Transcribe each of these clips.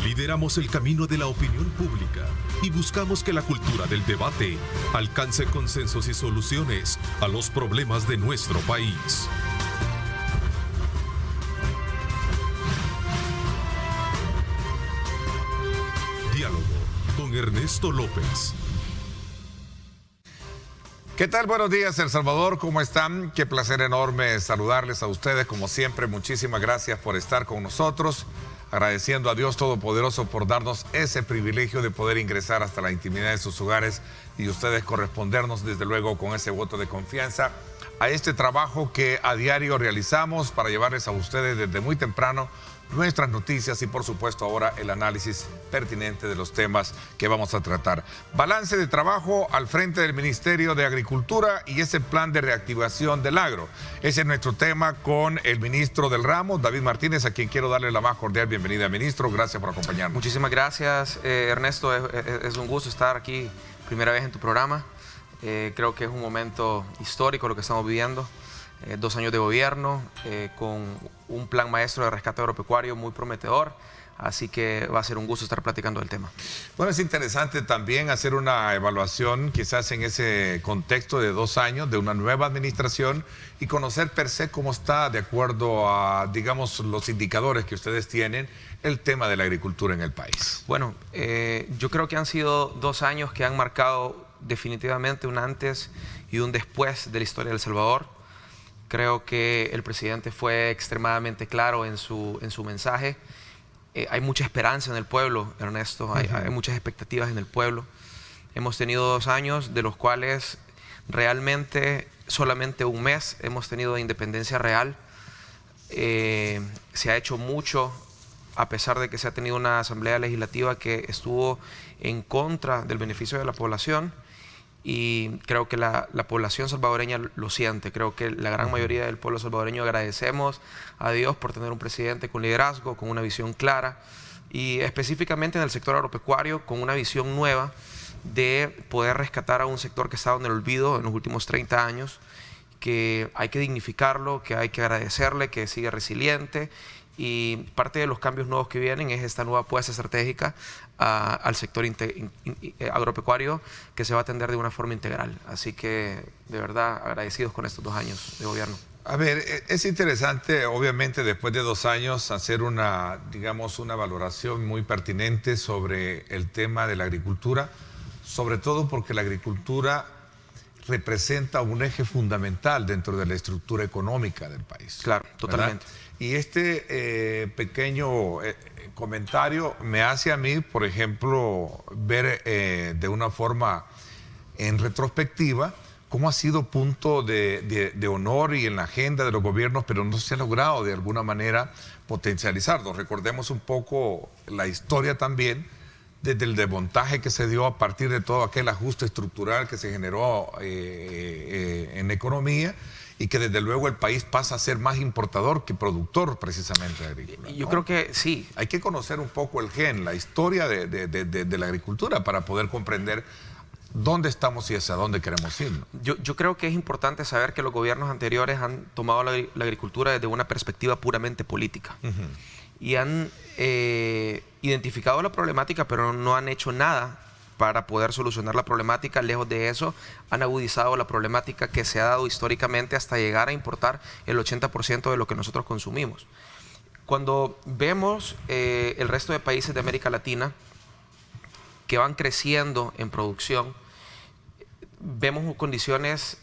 Lideramos el camino de la opinión pública y buscamos que la cultura del debate alcance consensos y soluciones a los problemas de nuestro país. Diálogo con Ernesto López. ¿Qué tal? Buenos días, El Salvador. ¿Cómo están? Qué placer enorme saludarles a ustedes. Como siempre, muchísimas gracias por estar con nosotros. Agradeciendo a Dios Todopoderoso por darnos ese privilegio de poder ingresar hasta la intimidad de sus hogares y ustedes correspondernos, desde luego, con ese voto de confianza a este trabajo que a diario realizamos para llevarles a ustedes desde muy temprano nuestras noticias y, por supuesto, ahora el análisis pertinente de los temas que vamos a tratar. Balance de trabajo al frente del Ministerio de Agricultura y ese plan de reactivación del agro. Ese es nuestro tema con el ministro del ramo, David Martínez, a quien quiero darle la más cordial bienvenida, ministro. Gracias por acompañarnos. Muchísimas gracias, Ernesto. Es un gusto estar aquí, primera vez en tu programa. Creo que es un momento histórico lo que estamos viviendo. 2 años de gobierno, con un plan maestro de rescate agropecuario muy prometedor, así que va a ser un gusto estar platicando del tema. Bueno, es interesante también hacer una evaluación, quizás en ese contexto de 2 años de una nueva administración y conocer per se cómo está, de acuerdo a, digamos, los indicadores que ustedes tienen, el tema de la agricultura en el país. Bueno, yo creo que han sido 2 años que han marcado definitivamente un antes y un después de la historia de El Salvador. Creo que el presidente fue extremadamente claro en su mensaje. Hay mucha esperanza en el pueblo, Ernesto. Hay muchas expectativas en el pueblo. Hemos tenido 2 años, de los cuales realmente solamente 1 mes hemos tenido de independencia real. Se ha hecho mucho, a pesar de que se ha tenido una asamblea legislativa que estuvo en contra del beneficio de la población. Y creo que la población salvadoreña lo siente. Creo que la gran mayoría del pueblo salvadoreño agradecemos a Dios por tener un presidente con liderazgo, con una visión clara y específicamente en el sector agropecuario con una visión nueva de poder rescatar a un sector que ha estado en el olvido en los últimos 30 años, que hay que dignificarlo, que hay que agradecerle, que sigue resiliente. Y parte de los cambios nuevos que vienen es esta nueva apuesta estratégica al sector agropecuario, que se va a atender de una forma integral. Así que, de verdad, agradecidos con estos 2 años de gobierno. A ver, es interesante, obviamente, después de 2 años, hacer una, digamos, una valoración muy pertinente sobre el tema de la agricultura, sobre todo porque la agricultura representa un eje fundamental dentro de la estructura económica del país. Claro, totalmente. ¿Verdad? Y este pequeño comentario me hace a mí, por ejemplo, ver de una forma en retrospectiva cómo ha sido punto de honor y en la agenda de los gobiernos, pero no se ha logrado de alguna manera potencializarlo. Recordemos un poco la historia también, desde el desmontaje que se dio a partir de todo aquel ajuste estructural que se generó en economía, y que desde luego el país pasa a ser más importador que productor precisamente de agricultura. Yo creo que sí. Hay que conocer un poco el gen, la historia de la agricultura para poder comprender dónde estamos y hacia dónde queremos ir, ¿no? Yo creo que es importante saber que los gobiernos anteriores han tomado la agricultura desde una perspectiva puramente política. Y han identificado la problemática, pero no han hecho nada para poder solucionar la problemática. Lejos de eso, han agudizado la problemática que se ha dado históricamente hasta llegar a importar el 80% de lo que nosotros consumimos. Cuando vemos el resto de países de América Latina que van creciendo en producción, vemos condiciones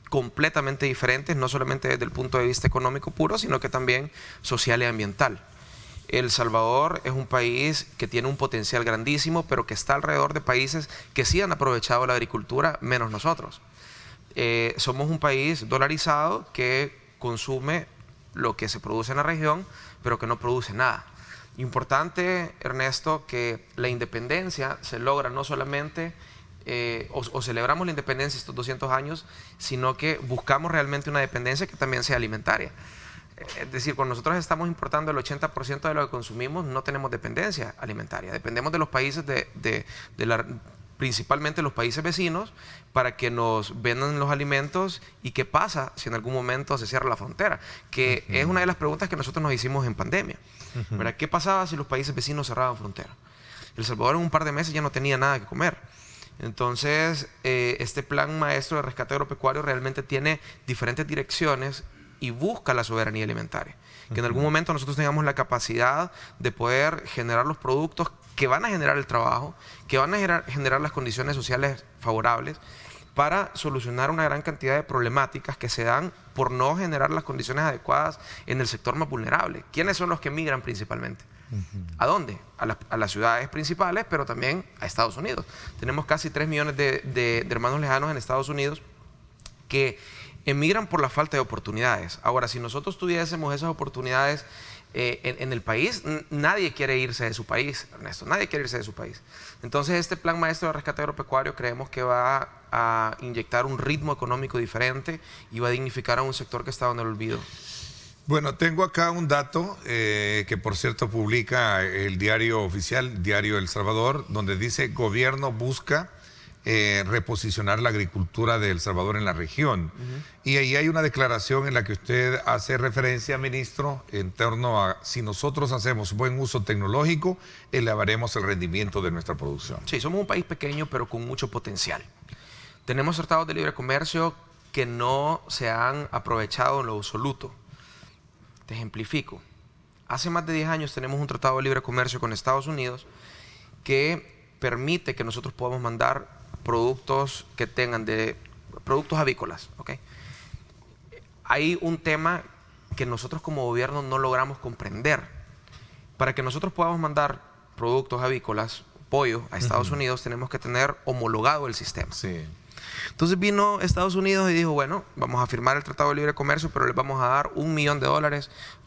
completamente diferentes, no solamente desde el punto de vista económico puro, sino que también social y ambiental. El Salvador es un país que tiene un potencial grandísimo, pero que está alrededor de países que sí han aprovechado la agricultura, menos nosotros. Somos un país dolarizado que consume lo que se produce en la región, pero que no produce nada. Importante, Ernesto, que la independencia se logra no solamente, o celebramos la independencia estos 200 años, sino que buscamos realmente una dependencia que también sea alimentaria. Es decir, cuando nosotros estamos importando el 80% de lo que consumimos, no tenemos dependencia alimentaria. Dependemos de los países de principalmente los países vecinos, para que nos vendan los alimentos. ¿Y qué pasa si en algún momento se cierra la frontera? Que es una de las preguntas que nosotros nos hicimos en pandemia. ¿Verdad? ¿Qué pasaba si los países vecinos cerraban frontera? El Salvador en un par de meses ya no tenía nada que comer. Entonces, este plan maestro de rescate agropecuario realmente tiene diferentes direcciones y busca la soberanía alimentaria. Que en algún momento nosotros tengamos la capacidad de poder generar los productos que van a generar el trabajo, que van a generar las condiciones sociales favorables para solucionar una gran cantidad de problemáticas que se dan por no generar las condiciones adecuadas en el sector más vulnerable. ¿Quiénes son los que migran principalmente? ¿A dónde? A las ciudades principales, pero también a Estados Unidos. Tenemos casi 3 millones de hermanos lejanos en Estados Unidos que emigran por la falta de oportunidades. Ahora, si nosotros tuviésemos esas oportunidades en el país, nadie quiere irse de su país, Ernesto, nadie quiere irse de su país. Entonces, este plan maestro de rescate agropecuario creemos que va a inyectar un ritmo económico diferente y va a dignificar a un sector que estaba en el olvido. Bueno, tengo acá un dato que por cierto publica el diario oficial, Diario El Salvador, donde dice: gobierno busca reposicionar la agricultura de El Salvador en la región. Y ahí hay una declaración en la que usted hace referencia, ministro, en torno a si nosotros hacemos buen uso tecnológico, elevaremos el rendimiento de nuestra producción. Sí, somos un país pequeño pero con mucho potencial. Tenemos tratados de libre comercio que no se han aprovechado en lo absoluto. Te ejemplifico. Hace más de 10 años tenemos un tratado de libre comercio con Estados Unidos que permite que nosotros podamos mandar productos que tengan productos avícolas, ¿ok? Hay un tema que nosotros como gobierno no logramos comprender. Para que nosotros podamos mandar productos avícolas, pollo, a Estados Unidos, tenemos que tener homologado el sistema. Sí. Entonces vino Estados Unidos y dijo: bueno, vamos a firmar el Tratado de Libre Comercio, pero les vamos a dar $1 millón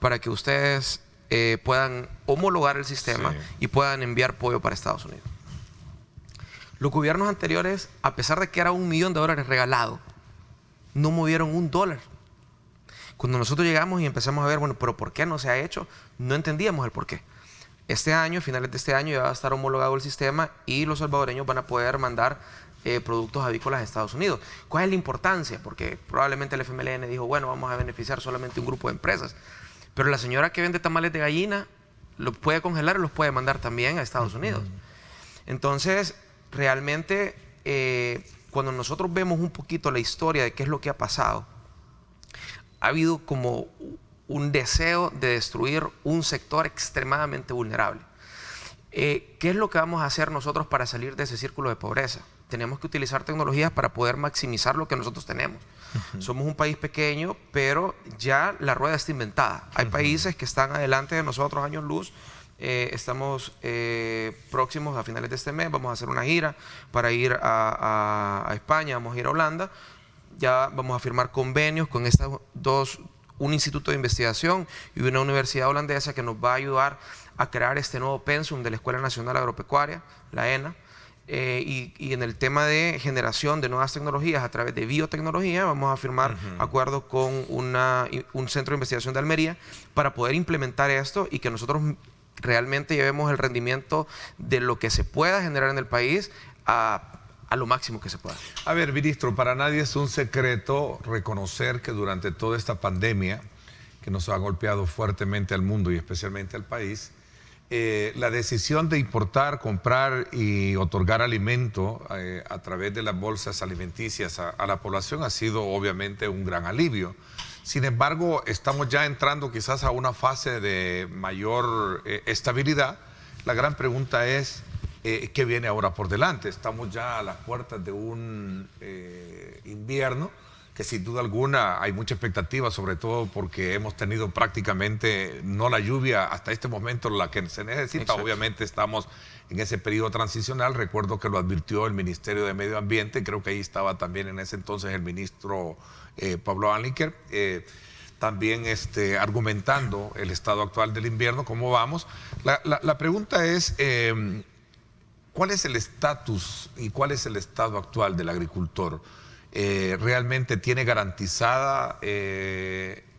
para que ustedes puedan homologar el sistema y puedan enviar pollo para Estados Unidos. Los gobiernos anteriores, a pesar de que era $1 millón regalado, no movieron $1. Cuando nosotros llegamos y empezamos a ver, bueno, pero ¿por qué no se ha hecho? No entendíamos el por qué. Este año, finales de este año, ya va a estar homologado el sistema y los salvadoreños van a poder mandar productos avícolas a Estados Unidos. ¿Cuál es la importancia? Porque probablemente el FMLN dijo: bueno, vamos a beneficiar solamente un grupo de empresas. Pero la señora que vende tamales de gallina los puede congelar y los puede mandar también a Estados Unidos. Entonces, realmente, cuando nosotros vemos un poquito la historia de qué es lo que ha pasado, ha habido como un deseo de destruir un sector extremadamente vulnerable. ¿Qué es lo que vamos a hacer nosotros para salir de ese círculo de pobreza? Tenemos que utilizar tecnologías para poder maximizar lo que nosotros tenemos. Somos un país pequeño, pero ya la rueda está inventada. Hay países que están adelante de nosotros, años luz. Estamos próximos a finales de este mes, vamos a hacer una gira para ir a España, vamos a ir a Holanda. Ya vamos a firmar convenios con estas un instituto de investigación y una universidad holandesa que nos va a ayudar a crear este nuevo pensum de la Escuela Nacional Agropecuaria, la ENA. Y en el tema de generación de nuevas tecnologías a través de biotecnología, vamos a firmar acuerdos con un centro de investigación de Almería para poder implementar esto y que nosotros realmente llevemos el rendimiento de lo que se pueda generar en el país a lo máximo que se pueda. A ver, ministro, para nadie es un secreto reconocer que durante toda esta pandemia que nos ha golpeado fuertemente al mundo y especialmente al país, la decisión de importar, comprar y otorgar alimento a través de las bolsas alimenticias a la población ha sido obviamente un gran alivio. Sin embargo, estamos ya entrando quizás a una fase de mayor estabilidad. La gran pregunta es, ¿qué viene ahora por delante? Estamos ya a las puertas de un invierno que sin duda alguna hay mucha expectativa, sobre todo porque hemos tenido prácticamente no la lluvia hasta este momento la que se necesita. Exacto. Obviamente estamos en ese periodo transicional. Recuerdo que lo advirtió el Ministerio de Medio Ambiente, creo que ahí estaba también en ese entonces el ministro Pablo Anliker, también argumentando el estado actual del invierno, cómo vamos. La pregunta es, ¿cuál es el estatus y cuál es el estado actual del agricultor? ¿Realmente tiene garantizada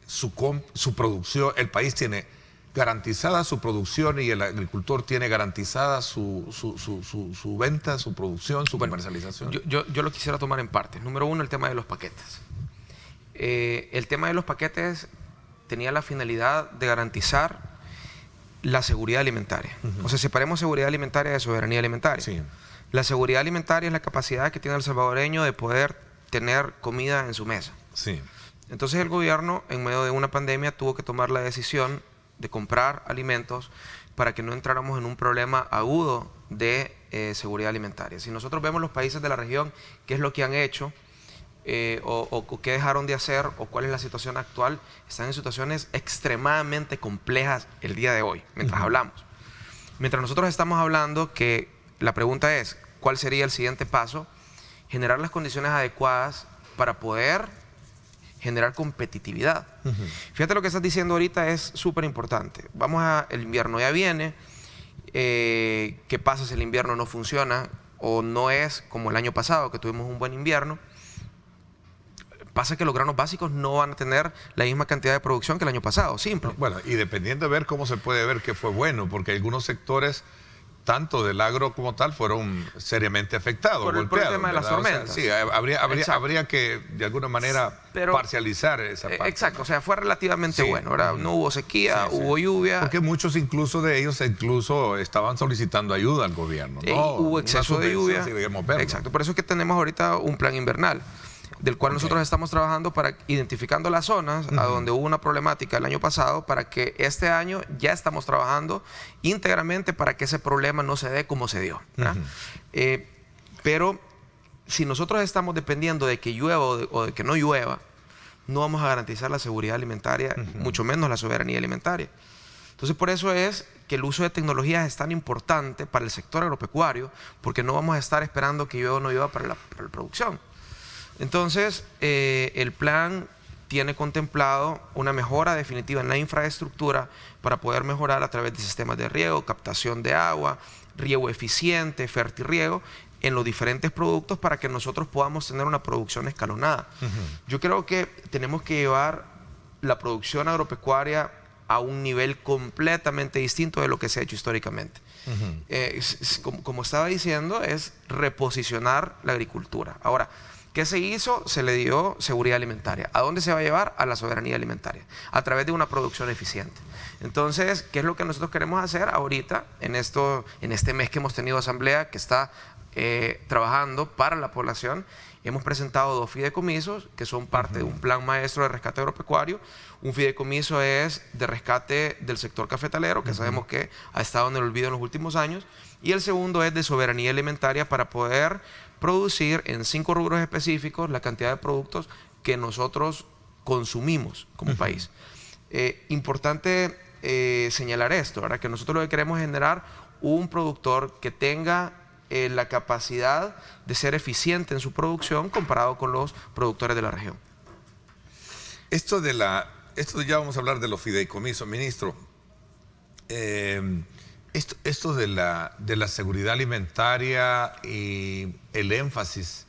su producción? El país tiene garantizada su producción y el agricultor tiene garantizada su venta, su producción, su comercialización? Yo lo quisiera tomar en partes. Número uno, el tema de los paquetes. El tema de los paquetes tenía la finalidad de garantizar la seguridad alimentaria. O sea, separemos seguridad alimentaria de soberanía alimentaria. Sí. La seguridad alimentaria es la capacidad que tiene el salvadoreño de poder tener comida en su mesa. Sí. Entonces el gobierno, en medio de una pandemia, tuvo que tomar la decisión de comprar alimentos para que no entráramos en un problema agudo de seguridad alimentaria. Si nosotros vemos los países de la región, qué es lo que han hecho o qué dejaron de hacer o cuál es la situación actual, están en situaciones extremadamente complejas el día de hoy, mientras hablamos. Mientras nosotros estamos hablando, que la pregunta es, ¿cuál sería el siguiente paso? Generar las condiciones adecuadas para poder generar competitividad. Fíjate, lo que estás diciendo ahorita es súper importante. El invierno ya viene. ¿Qué pasa si el invierno no funciona o no es como el año pasado, que tuvimos un buen invierno? Pasa que los granos básicos no van a tener la misma cantidad de producción que el año pasado, simple. Bueno, y dependiendo de ver cómo se puede ver que fue bueno, porque algunos sectores, tanto del agro como tal, fueron seriamente afectados, por el tema de las tormentas. O sea, sí, habría que de alguna manera parcializar esa parte. Exacto, o sea, fue relativamente bueno, ¿verdad? No hubo sequía, hubo lluvia. Porque muchos incluso de ellos estaban solicitando ayuda al gobierno. Hubo exceso de lluvia. Exacto, por eso es que tenemos ahorita un plan invernal, del cual nosotros estamos trabajando para identificando las zonas a donde hubo una problemática el año pasado, para que este año ya estamos trabajando íntegramente para que ese problema no se dé como se dio. Pero si nosotros estamos dependiendo de que llueva o de que no llueva, no vamos a garantizar la seguridad alimentaria, mucho menos la soberanía alimentaria. Entonces, por eso es que el uso de tecnologías es tan importante para el sector agropecuario, porque no vamos a estar esperando que llueva o no llueva para la producción. Entonces, el plan tiene contemplado una mejora definitiva en la infraestructura para poder mejorar a través de sistemas de riego, captación de agua, riego eficiente, fertirriego, en los diferentes productos, para que nosotros podamos tener una producción escalonada. Yo creo que tenemos que llevar la producción agropecuaria a un nivel completamente distinto de lo que se ha hecho históricamente. Como estaba diciendo, es reposicionar la agricultura. Ahora, ¿qué se hizo? Se le dio seguridad alimentaria. ¿A dónde se va a llevar? A la soberanía alimentaria, a través de una producción eficiente. Entonces, ¿qué es lo que nosotros queremos hacer ahorita, en este mes que hemos tenido asamblea, que está trabajando para la población? Hemos presentado 2 fideicomisos que son parte de un plan maestro de rescate agropecuario. Un fideicomiso es de rescate del sector cafetalero, que sabemos que ha estado en el olvido en los últimos años, y el segundo es de soberanía alimentaria, para poder producir en 5 rubros específicos la cantidad de productos que nosotros consumimos como país. Importante señalar esto, ¿verdad? Que nosotros lo que queremos es generar un productor que tenga la capacidad de ser eficiente en su producción comparado con los productores de la región. Esto ya vamos a hablar de los fideicomisos, ministro. Esto de la seguridad alimentaria y el énfasis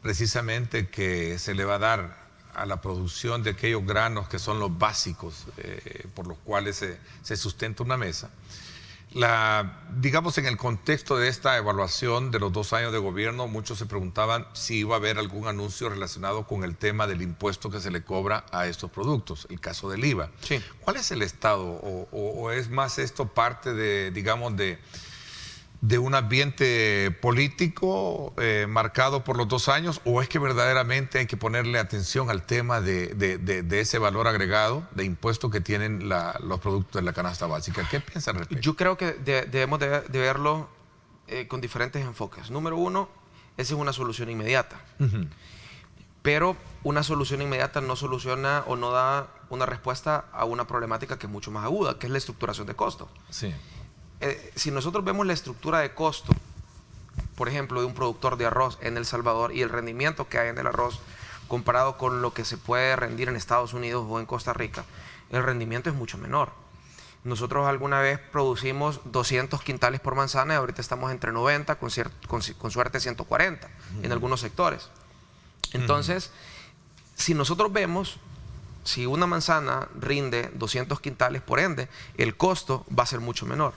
precisamente que se le va a dar a la producción de aquellos granos que son los básicos por los cuales se sustenta una mesa. Digamos, en el contexto de esta evaluación de los 2 años de gobierno, muchos se preguntaban si iba a haber algún anuncio relacionado con el tema del impuesto que se le cobra a estos productos, el caso del IVA. Sí. ¿Cuál es el estado? ¿O es más esto parte de, digamos, de un ambiente político marcado por los 2 años? ¿O es que verdaderamente hay que ponerle atención al tema de ese valor agregado de impuesto que tienen los productos de la canasta básica? ¿Qué piensa al respecto? Yo creo que debemos de verlo con diferentes enfoques. Número uno, esa es una solución inmediata. Pero una solución inmediata no soluciona o no da una respuesta a una problemática que es mucho más aguda, que es la estructuración de costos. Sí. Si nosotros vemos la estructura de costo, por ejemplo, de un productor de arroz en El Salvador y el rendimiento que hay en el arroz comparado con lo que se puede rendir en Estados Unidos o en Costa Rica, el rendimiento es mucho menor. Nosotros alguna vez producimos 200 quintales por manzana y ahorita estamos entre 90, con suerte 140 en algunos sectores. Entonces, si nosotros vemos, si una manzana rinde 200 quintales, por ende, el costo va a ser mucho menor.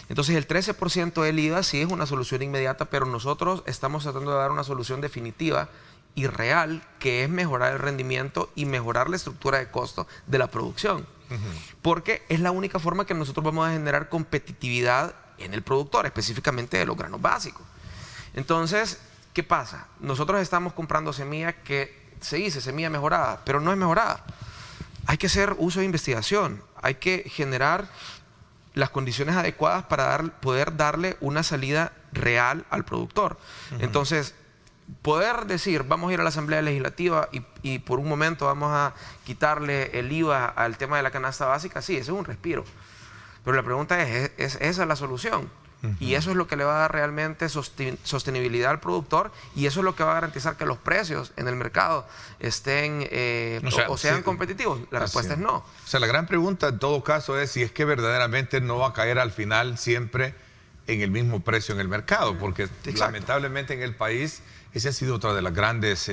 Entonces el 13% del IVA sí es una solución inmediata, pero nosotros estamos tratando de dar una solución definitiva y real, que es mejorar el rendimiento y mejorar la estructura de costo de la producción. Porque es la única forma que nosotros vamos a generar competitividad en el productor, específicamente de los granos básicos. Entonces, ¿qué pasa? Nosotros estamos comprando semilla que se dice semilla mejorada, pero no es mejorada. Hay que hacer uso de investigación, hay que generar las condiciones adecuadas para poder darle una salida real al productor. Entonces, poder decir, vamos a ir a la Asamblea Legislativa y por un momento vamos a quitarle el IVA al tema de la canasta básica, sí, ese es un respiro. Pero la pregunta ¿es esa la solución? Y eso es lo que le va a dar realmente sostenibilidad al productor, y eso es lo que va a garantizar que los precios en el mercado estén sean competitivos. La respuesta es no. O sea, la gran pregunta en todo caso es si es que verdaderamente no va a caer al final siempre en el mismo precio en el mercado, porque lamentablemente en el país ese ha sido otra de las grandes,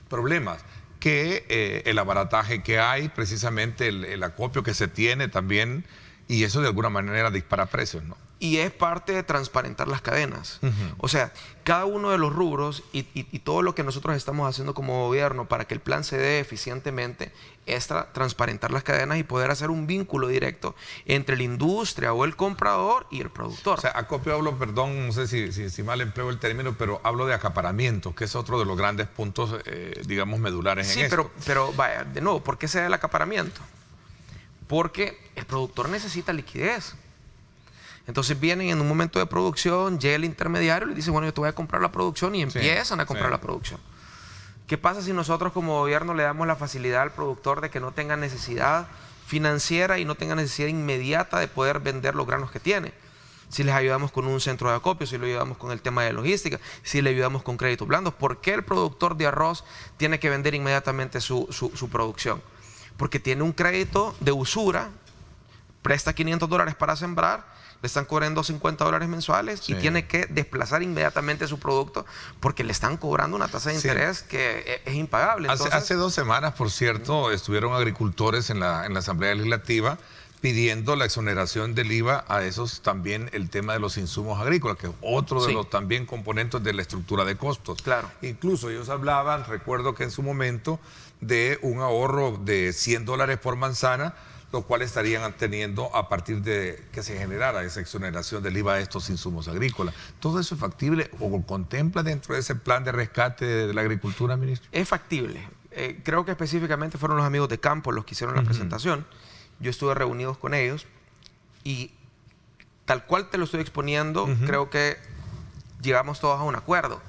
problemas, que el abarataje que hay, precisamente el acopio que se tiene también, y eso de alguna manera dispara precios, ¿no? Y es parte de transparentar las cadenas. O sea, cada uno de los rubros y todo lo que nosotros estamos haciendo como gobierno para que el plan se dé eficientemente es transparentar las cadenas y poder hacer un vínculo directo entre la industria o el comprador y el productor. O sea, acopio hablo, perdón, no sé si mal empleo el término, pero hablo de acaparamiento, que es otro de los grandes puntos, digamos, medulares en esto. Sí, pero vaya, de nuevo, ¿por qué se da el acaparamiento? Porque el productor necesita liquidez. Entonces vienen en un momento de producción, llega el intermediario y le dice, bueno, yo te voy a comprar la producción, y empiezan a comprar la producción. ¿Qué pasa si nosotros como gobierno le damos la facilidad al productor de que no tenga necesidad financiera y no tenga necesidad inmediata de poder vender los granos que tiene? Si les ayudamos con un centro de acopio, si le ayudamos con el tema de logística, si le ayudamos con créditos blandos. ¿Por qué el productor de arroz tiene que vender inmediatamente su producción? Porque tiene un crédito de usura, presta $500 para sembrar, le están cobrando $50 mensuales y tiene que desplazar inmediatamente su producto porque le están cobrando una tasa de interés que es impagable. Entonces, hace 2 semanas, por cierto, estuvieron agricultores en la Asamblea Legislativa pidiendo la exoneración del IVA a esos, también el tema de los insumos agrícolas, que es otro de los también componentes de la estructura de costos. Claro. Incluso ellos hablaban, recuerdo que en su momento, de un ahorro de $100 por manzana, lo cual estarían teniendo a partir de que se generara esa exoneración del IVA a estos insumos agrícolas. ¿Todo eso es factible o contempla dentro de ese plan de rescate de la agricultura, ministro? Es factible. Creo que específicamente fueron los amigos de campo los que hicieron la presentación. Yo estuve reunidos con ellos y tal cual te lo estoy exponiendo, creo que llegamos todos a un acuerdo.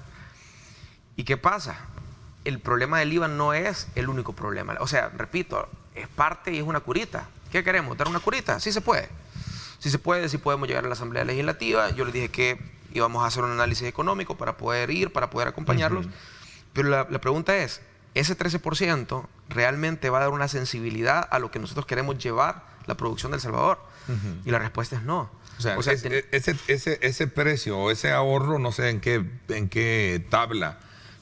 ¿Y qué pasa? El problema del IVA no es el único problema. O sea, repito, es parte y es una curita. ¿Qué queremos? ¿Dar una curita? Sí se puede. Sí se puede, sí podemos llegar a la Asamblea Legislativa. Yo les dije que íbamos a hacer un análisis económico para poder ir, para poder acompañarlos. Pero la pregunta es, ¿ese 13% realmente va a dar una sensibilidad a lo que nosotros queremos llevar la producción del Salvador? Y la respuesta es no. O sea ese precio o ese ahorro, no sé en qué tabla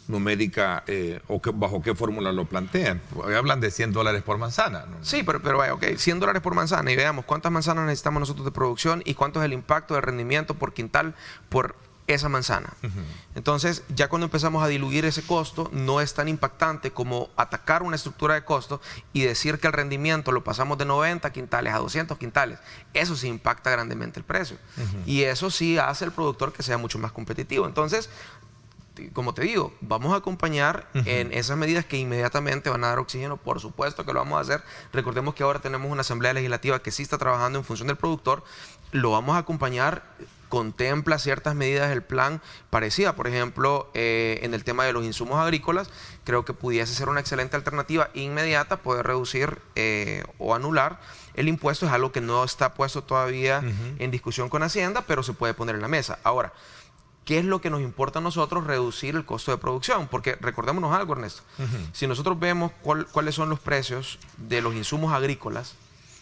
numérica o bajo qué fórmula lo plantean. Hablan de $100 por manzana, ¿no? Sí, pero vaya, ok, $100 por manzana y veamos cuántas manzanas necesitamos nosotros de producción y cuánto es el impacto de rendimiento por quintal por esa manzana. Entonces, ya cuando empezamos a diluir ese costo, no es tan impactante como atacar una estructura de costo y decir que el rendimiento lo pasamos de 90 quintales a 200 quintales. Eso sí impacta grandemente el precio. Y eso sí hace al productor que sea mucho más competitivo. Entonces, como te digo, vamos a acompañar en esas medidas que inmediatamente van a dar oxígeno. Por supuesto que lo vamos a hacer. Recordemos que ahora tenemos una Asamblea Legislativa que sí está trabajando en función del productor. Lo vamos a acompañar. Contempla ciertas medidas del plan parecidas. Por ejemplo, en el tema de los insumos agrícolas, creo que pudiese ser una excelente alternativa inmediata poder reducir o anular el impuesto. Es algo que no está puesto todavía en discusión con Hacienda, pero se puede poner en la mesa. Ahora, ¿qué es lo que nos importa a nosotros? Reducir el costo de producción. Porque recordémonos algo, Ernesto. Si nosotros vemos cuáles son los precios de los insumos agrícolas,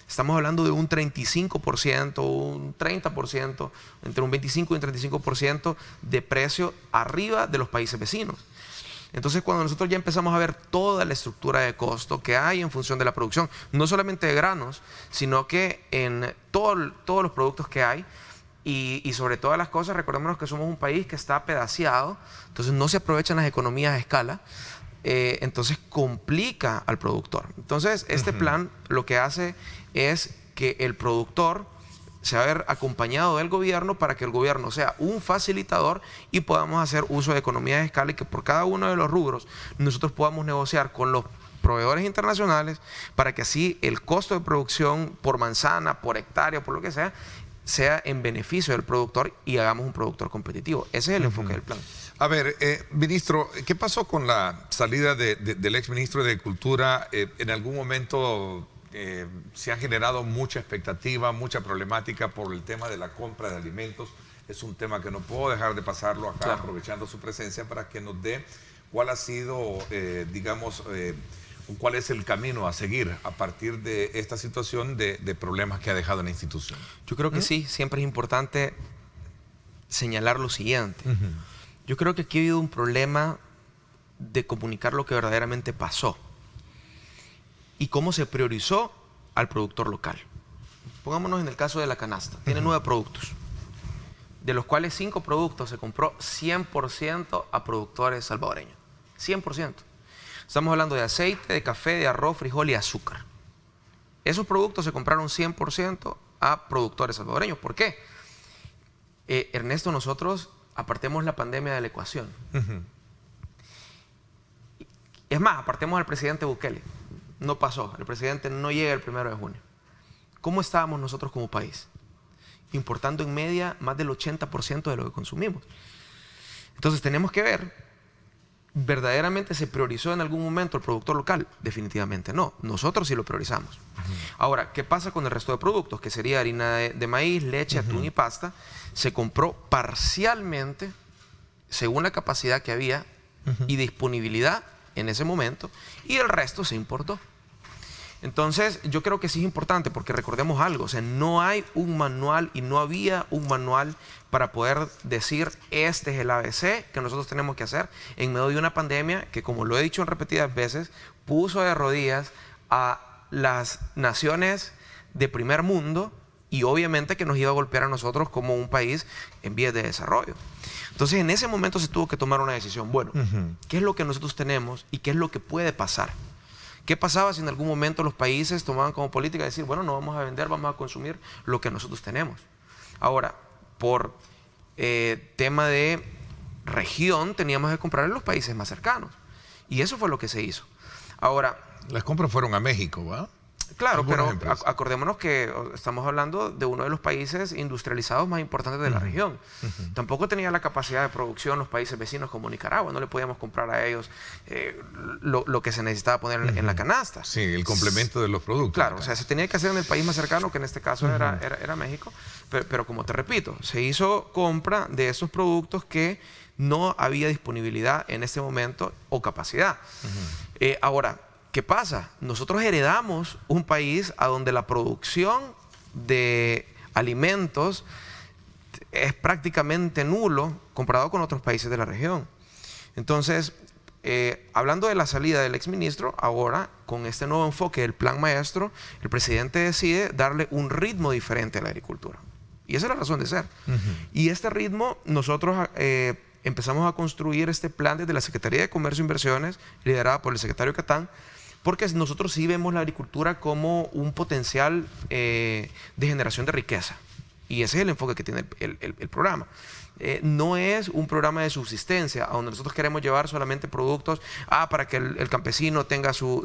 estamos hablando de un 35%, un 30%, entre un 25 y un 35% de precio arriba de los países vecinos. Entonces, cuando nosotros ya empezamos a ver toda la estructura de costo que hay en función de la producción, no solamente de granos, sino que en todos los productos que hay, y sobre todas las cosas, recordémonos que somos un país que está pedaciado, entonces no se aprovechan las economías a escala, entonces complica al productor. Entonces, este plan lo que hace es que el productor se va a ver acompañado del gobierno para que el gobierno sea un facilitador y podamos hacer uso de economías de escala y que por cada uno de los rubros nosotros podamos negociar con los proveedores internacionales para que así el costo de producción por manzana, por hectárea, por lo que sea en beneficio del productor y hagamos un productor competitivo. Ese es el enfoque del plan. A ver, ministro, ¿qué pasó con la salida del exministro de Agricultura? En algún momento se ha generado mucha expectativa, mucha problemática por el tema de la compra de alimentos. Es un tema que no puedo dejar de pasarlo acá, claro, aprovechando su presencia para que nos dé cuál ha sido, cuál es el camino a seguir a partir de esta situación de problemas que ha dejado la institución. Yo creo que sí, siempre es importante señalar lo siguiente. Yo creo que aquí ha habido un problema de comunicar lo que verdaderamente pasó y cómo se priorizó al productor local. Pongámonos en el caso de la canasta. Tiene 9 productos, de los cuales 5 productos se compró 100% a productores salvadoreños. 100%. Estamos hablando de aceite, de café, de arroz, frijol y azúcar. Esos productos se compraron 100% a productores salvadoreños. ¿Por qué? Ernesto, nosotros apartemos la pandemia de la ecuación. Es más, apartemos al presidente Bukele. No pasó. El presidente no llega el 1 de junio. ¿Cómo estábamos nosotros como país? Importando en media más del 80% de lo que consumimos. Entonces tenemos que ver, ¿verdaderamente se priorizó en algún momento el productor local? Definitivamente no. Nosotros sí lo priorizamos. Ahora, ¿qué pasa con el resto de productos? Que sería harina de maíz, leche, atún y pasta. Se compró parcialmente, según la capacidad que había y disponibilidad en ese momento, y el resto se importó. Entonces, yo creo que sí es importante porque recordemos algo, o sea, no hay un manual y no había un manual para poder decir este es el ABC que nosotros tenemos que hacer en medio de una pandemia que, como lo he dicho en repetidas veces, puso de rodillas a las naciones de primer mundo y obviamente que nos iba a golpear a nosotros como un país en vías de desarrollo. Entonces, en ese momento se tuvo que tomar una decisión. Bueno, ¿qué es lo que nosotros tenemos y qué es lo que puede pasar? ¿Qué pasaba si en algún momento los países tomaban como política decir, bueno, no vamos a vender, vamos a consumir lo que nosotros tenemos? Ahora, por tema de región, teníamos que comprar en los países más cercanos. Y eso fue lo que se hizo. Ahora, las compras fueron a México, ¿va? Claro, pero acordémonos que estamos hablando de uno de los países industrializados más importantes de la región. Tampoco tenía la capacidad de producción los países vecinos como Nicaragua. No le podíamos comprar a ellos lo que se necesitaba poner en la canasta. Sí, el complemento de los productos. Claro, o sea, se tenía que hacer en el país más cercano, que en este caso era México. Pero como te repito, se hizo compra de esos productos que no había disponibilidad en ese momento o capacidad. Ahora, ¿qué pasa? Nosotros heredamos un país a donde la producción de alimentos es prácticamente nulo comparado con otros países de la región. Entonces, hablando de la salida del exministro, ahora con este nuevo enfoque del Plan Maestro, el presidente decide darle un ritmo diferente a la agricultura. Y esa es la razón de ser. Y este ritmo, nosotros empezamos a construir este plan desde la Secretaría de Comercio e Inversiones, liderada por el secretario Catán, porque nosotros sí vemos la agricultura como un potencial de generación de riqueza. Y ese es el enfoque que tiene el programa. No es un programa de subsistencia, a donde nosotros queremos llevar solamente productos para que el campesino tenga su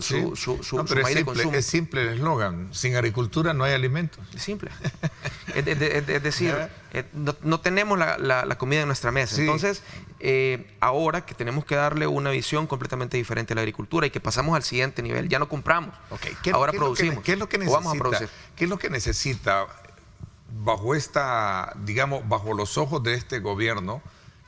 maíz de consumo. Es simple el eslogan, sin agricultura no hay alimentos. Es simple. es decir, no tenemos la comida en nuestra mesa. Sí. Entonces, ahora que tenemos que darle una visión completamente diferente a la agricultura y que pasamos al siguiente nivel, ya no compramos, ahora producimos. ¿Qué es lo que necesita? Vamos a producir. ¿Qué es lo que necesita bajo bajo los ojos de este gobierno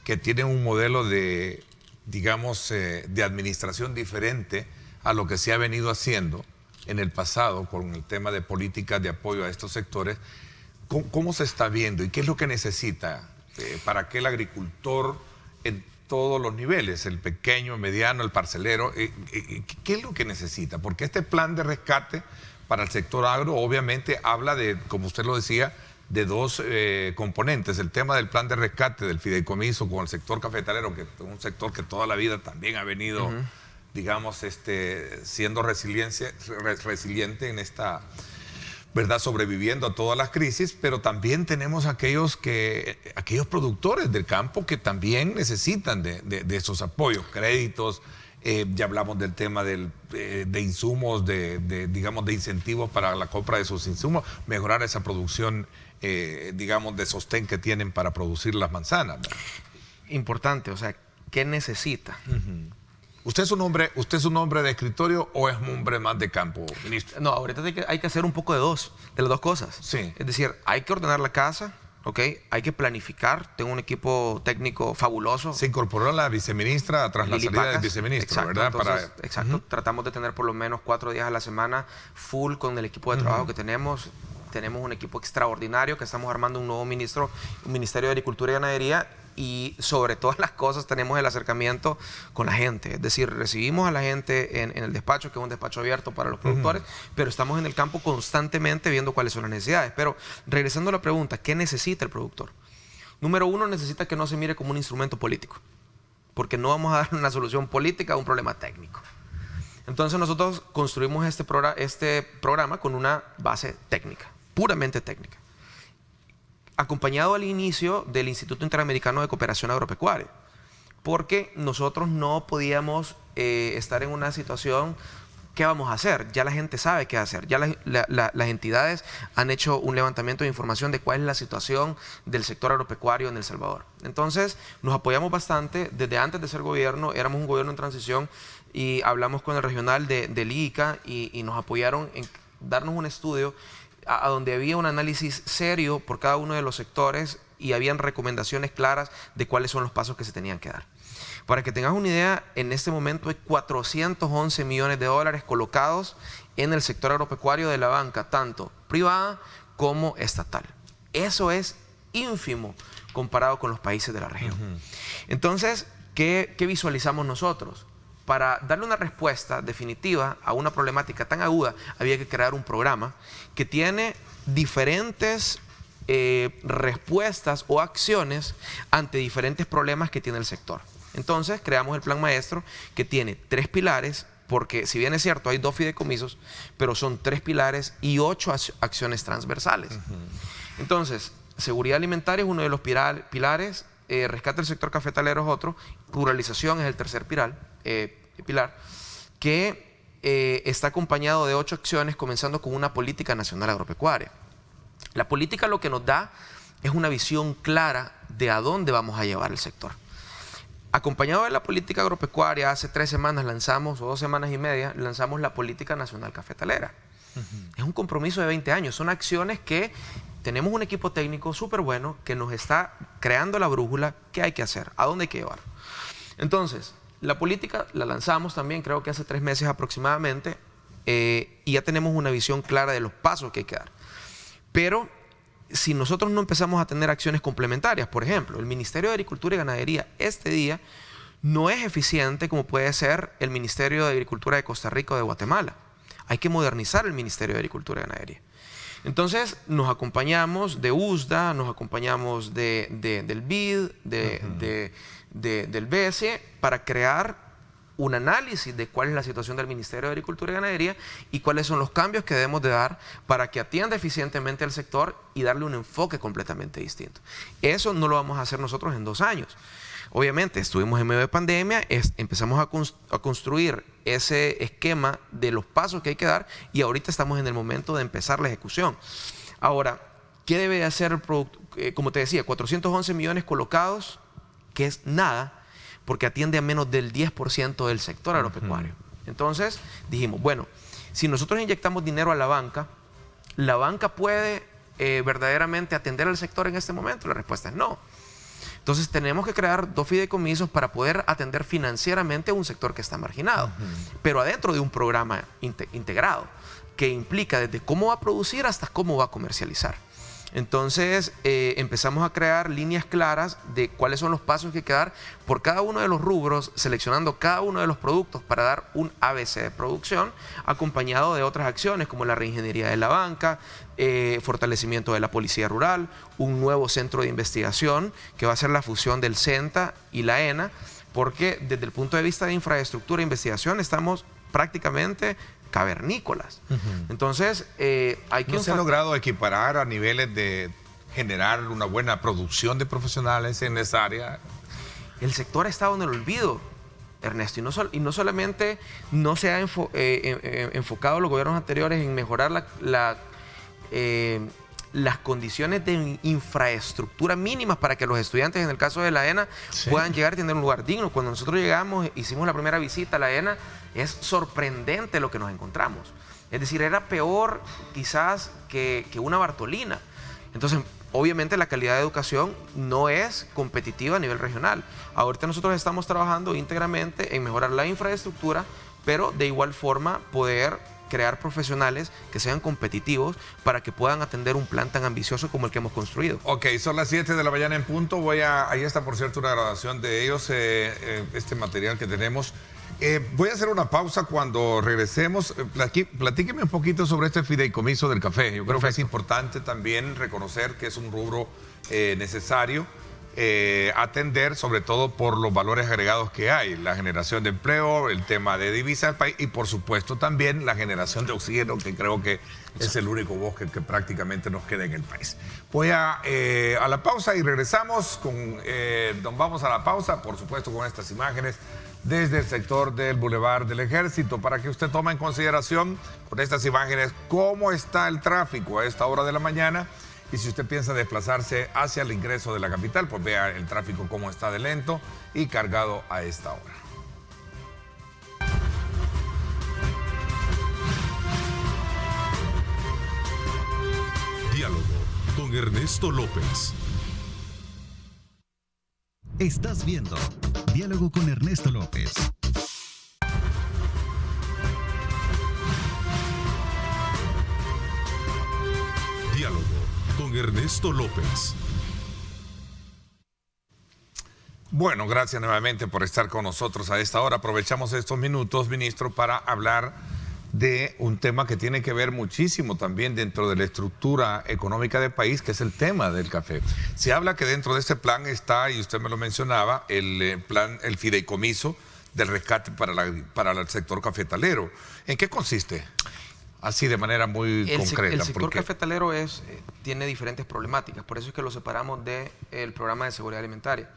que tiene un modelo de, de administración diferente a lo que se ha venido haciendo en el pasado con el tema de políticas de apoyo a estos sectores? ¿Cómo se está viendo y qué es lo que necesita para que el agricultor todos los niveles, el pequeño, el mediano, el parcelero. ¿Qué es lo que necesita? Porque este plan de rescate para el sector agro obviamente habla de, como usted lo decía, de dos componentes. El tema del plan de rescate del fideicomiso con el sector cafetalero, que es un sector que toda la vida también ha venido, digamos, siendo resiliente en esta, ¿verdad?, sobreviviendo a todas las crisis, pero también tenemos aquellos productores del campo que también necesitan de esos apoyos, créditos. Ya hablamos del tema de insumos, digamos, de incentivos para la compra de sus insumos, mejorar esa producción, digamos, de sostén que tienen para producir las manzanas, ¿verdad? Importante, o sea, ¿qué necesita? ¿Usted es un hombre de escritorio o es un hombre más de campo, ministro? No, ahorita hay que hacer un poco de las dos cosas. Sí. Es decir, hay que ordenar la casa, ¿ok? Hay que planificar. Tengo un equipo técnico fabuloso. Se incorporó la viceministra tras la salida del viceministro, exacto, ¿verdad? Entonces, exacto. Tratamos de tener por lo menos 4 días a la semana full con el equipo de trabajo que tenemos. Tenemos un equipo extraordinario que estamos armando un nuevo Ministerio de Agricultura y Ganadería, y sobre todas las cosas tenemos el acercamiento con la gente. Es decir, recibimos a la gente en el despacho, que es un despacho abierto para los productores, pero estamos en el campo constantemente viendo cuáles son las necesidades. Pero regresando a la pregunta, ¿qué necesita el productor? Número 1, necesita que no se mire como un instrumento político, porque no vamos a dar una solución política a un problema técnico. Entonces nosotros construimos este programa con una base técnica, puramente técnica, acompañado al inicio del Instituto Interamericano de Cooperación Agropecuaria, porque nosotros no podíamos estar en una situación, ¿qué vamos a hacer? Ya la gente sabe qué hacer, ya las entidades han hecho un levantamiento de información de cuál es la situación del sector agropecuario en El Salvador. Entonces nos apoyamos bastante. Desde antes de ser gobierno, éramos un gobierno en transición, y hablamos con el regional del IICA y nos apoyaron en darnos un estudio a donde había un análisis serio por cada uno de los sectores y habían recomendaciones claras de cuáles son los pasos que se tenían que dar. Para que tengas una idea, en este momento hay 411 millones de dólares colocados en el sector agropecuario de la banca, tanto privada como estatal. Eso es ínfimo comparado con los países de la región. Entonces, ¿qué visualizamos nosotros? Para darle una respuesta definitiva a una problemática tan aguda, había que crear un programa que tiene diferentes respuestas o acciones ante diferentes problemas que tiene el sector. Entonces creamos el plan maestro, que tiene 3 pilares, porque si bien es cierto hay 2 fideicomisos, pero son 3 pilares y 8 acciones transversales. Entonces, seguridad alimentaria es uno de los pilares, rescate del sector cafetalero es otro, ruralización es el tercer pilar, que está acompañado de 8 acciones, comenzando con una política nacional agropecuaria. La política lo que nos da es una visión clara de a dónde vamos a llevar el sector. Acompañado de la política agropecuaria, hace 3 semanas lanzamos, o 2 semanas y media, lanzamos la política nacional cafetalera. Es un compromiso de 20 años, son acciones que tenemos un equipo técnico súper bueno que nos está creando la brújula, qué hay que hacer, a dónde hay que llevar. Entonces, la política la lanzamos también, creo que hace 3 meses aproximadamente, y ya tenemos una visión clara de los pasos que hay que dar. Pero si nosotros no empezamos a tener acciones complementarias, por ejemplo, el Ministerio de Agricultura y Ganadería este día no es eficiente como puede ser el Ministerio de Agricultura de Costa Rica o de Guatemala. Hay que modernizar el Ministerio de Agricultura y Ganadería. Entonces nos acompañamos de USDA, nos acompañamos del BID, del BS, para crear un análisis de cuál es la situación del Ministerio de Agricultura y Ganadería y cuáles son los cambios que debemos de dar para que atienda eficientemente al sector y darle un enfoque completamente distinto. Eso no lo vamos a hacer nosotros en 2 años. Obviamente, estuvimos en medio de pandemia, empezamos a construir ese esquema de los pasos que hay que dar y ahorita estamos en el momento de empezar la ejecución. Ahora, ¿qué debe de hacer el producto? Como te decía, 411 millones colocados, que es nada, porque atiende a menos del 10% del sector agropecuario. Entonces dijimos, bueno, si nosotros inyectamos dinero a la banca puede verdaderamente atender al sector en este momento. La respuesta es no. Entonces tenemos que crear 2 fideicomisos para poder atender financieramente a un sector que está marginado, pero adentro de un programa integrado que implica desde cómo va a producir hasta cómo va a comercializar. Entonces empezamos a crear líneas claras de cuáles son los pasos que hay que dar por cada uno de los rubros, seleccionando cada uno de los productos para dar un ABC de producción, acompañado de otras acciones como la reingeniería de la banca, fortalecimiento de la policía rural, un nuevo centro de investigación que va a ser la fusión del CENTA y la ENA, porque desde el punto de vista de infraestructura e investigación estamos prácticamente cavernícolas. Entonces, hay que... ¿No se ha logrado equiparar a niveles de generar una buena producción de profesionales en esa área? El sector ha estado en el olvido, Ernesto, y no solamente no se ha enfocado los gobiernos anteriores en mejorar las condiciones de infraestructura mínimas para que los estudiantes, en el caso de la ENA, puedan llegar a tener un lugar digno. Cuando nosotros llegamos, hicimos la primera visita a la ENA, es sorprendente lo que nos encontramos. Es decir, era peor quizás que una Bartolina. Entonces, obviamente la calidad de educación no es competitiva a nivel regional. Ahorita nosotros estamos trabajando íntegramente en mejorar la infraestructura, pero de igual forma poder crear profesionales que sean competitivos para que puedan atender un plan tan ambicioso como el que hemos construido. Ok, son las 7 de la mañana en punto. Ahí está, por cierto, una grabación de ellos, este material que tenemos. Voy a hacer una pausa. Cuando regresemos. Platíqueme un poquito sobre este fideicomiso del café. Yo creo que es importante también reconocer que es un rubro necesario atender, sobre todo por los valores agregados que hay, la generación de empleo, el tema de divisas del país y por supuesto también la generación de oxígeno, que creo que es el único bosque que prácticamente nos queda en el país. Voy a la pausa y regresamos vamos a la pausa, por supuesto, con estas imágenes desde el sector del Boulevard del Ejército, para que usted tome en consideración con estas imágenes cómo está el tráfico a esta hora de la mañana. Y si usted piensa desplazarse hacia el ingreso de la capital, pues vea el tráfico cómo está de lento y cargado a esta hora. Diálogo con Ernesto López. Estás viendo Diálogo con Ernesto López. Diálogo con Ernesto López. Bueno, gracias nuevamente por estar con nosotros a esta hora. Aprovechamos estos minutos, ministro, para hablar de un tema que tiene que ver muchísimo también dentro de la estructura económica del país, que es el tema del café. Se habla que dentro de este plan está, y usted me lo mencionaba, el fideicomiso del rescate para el sector cafetalero. ¿En qué consiste? Así de manera muy concreta. El sector cafetalero tiene diferentes problemáticas, por eso es que lo separamos del programa de seguridad alimentaria.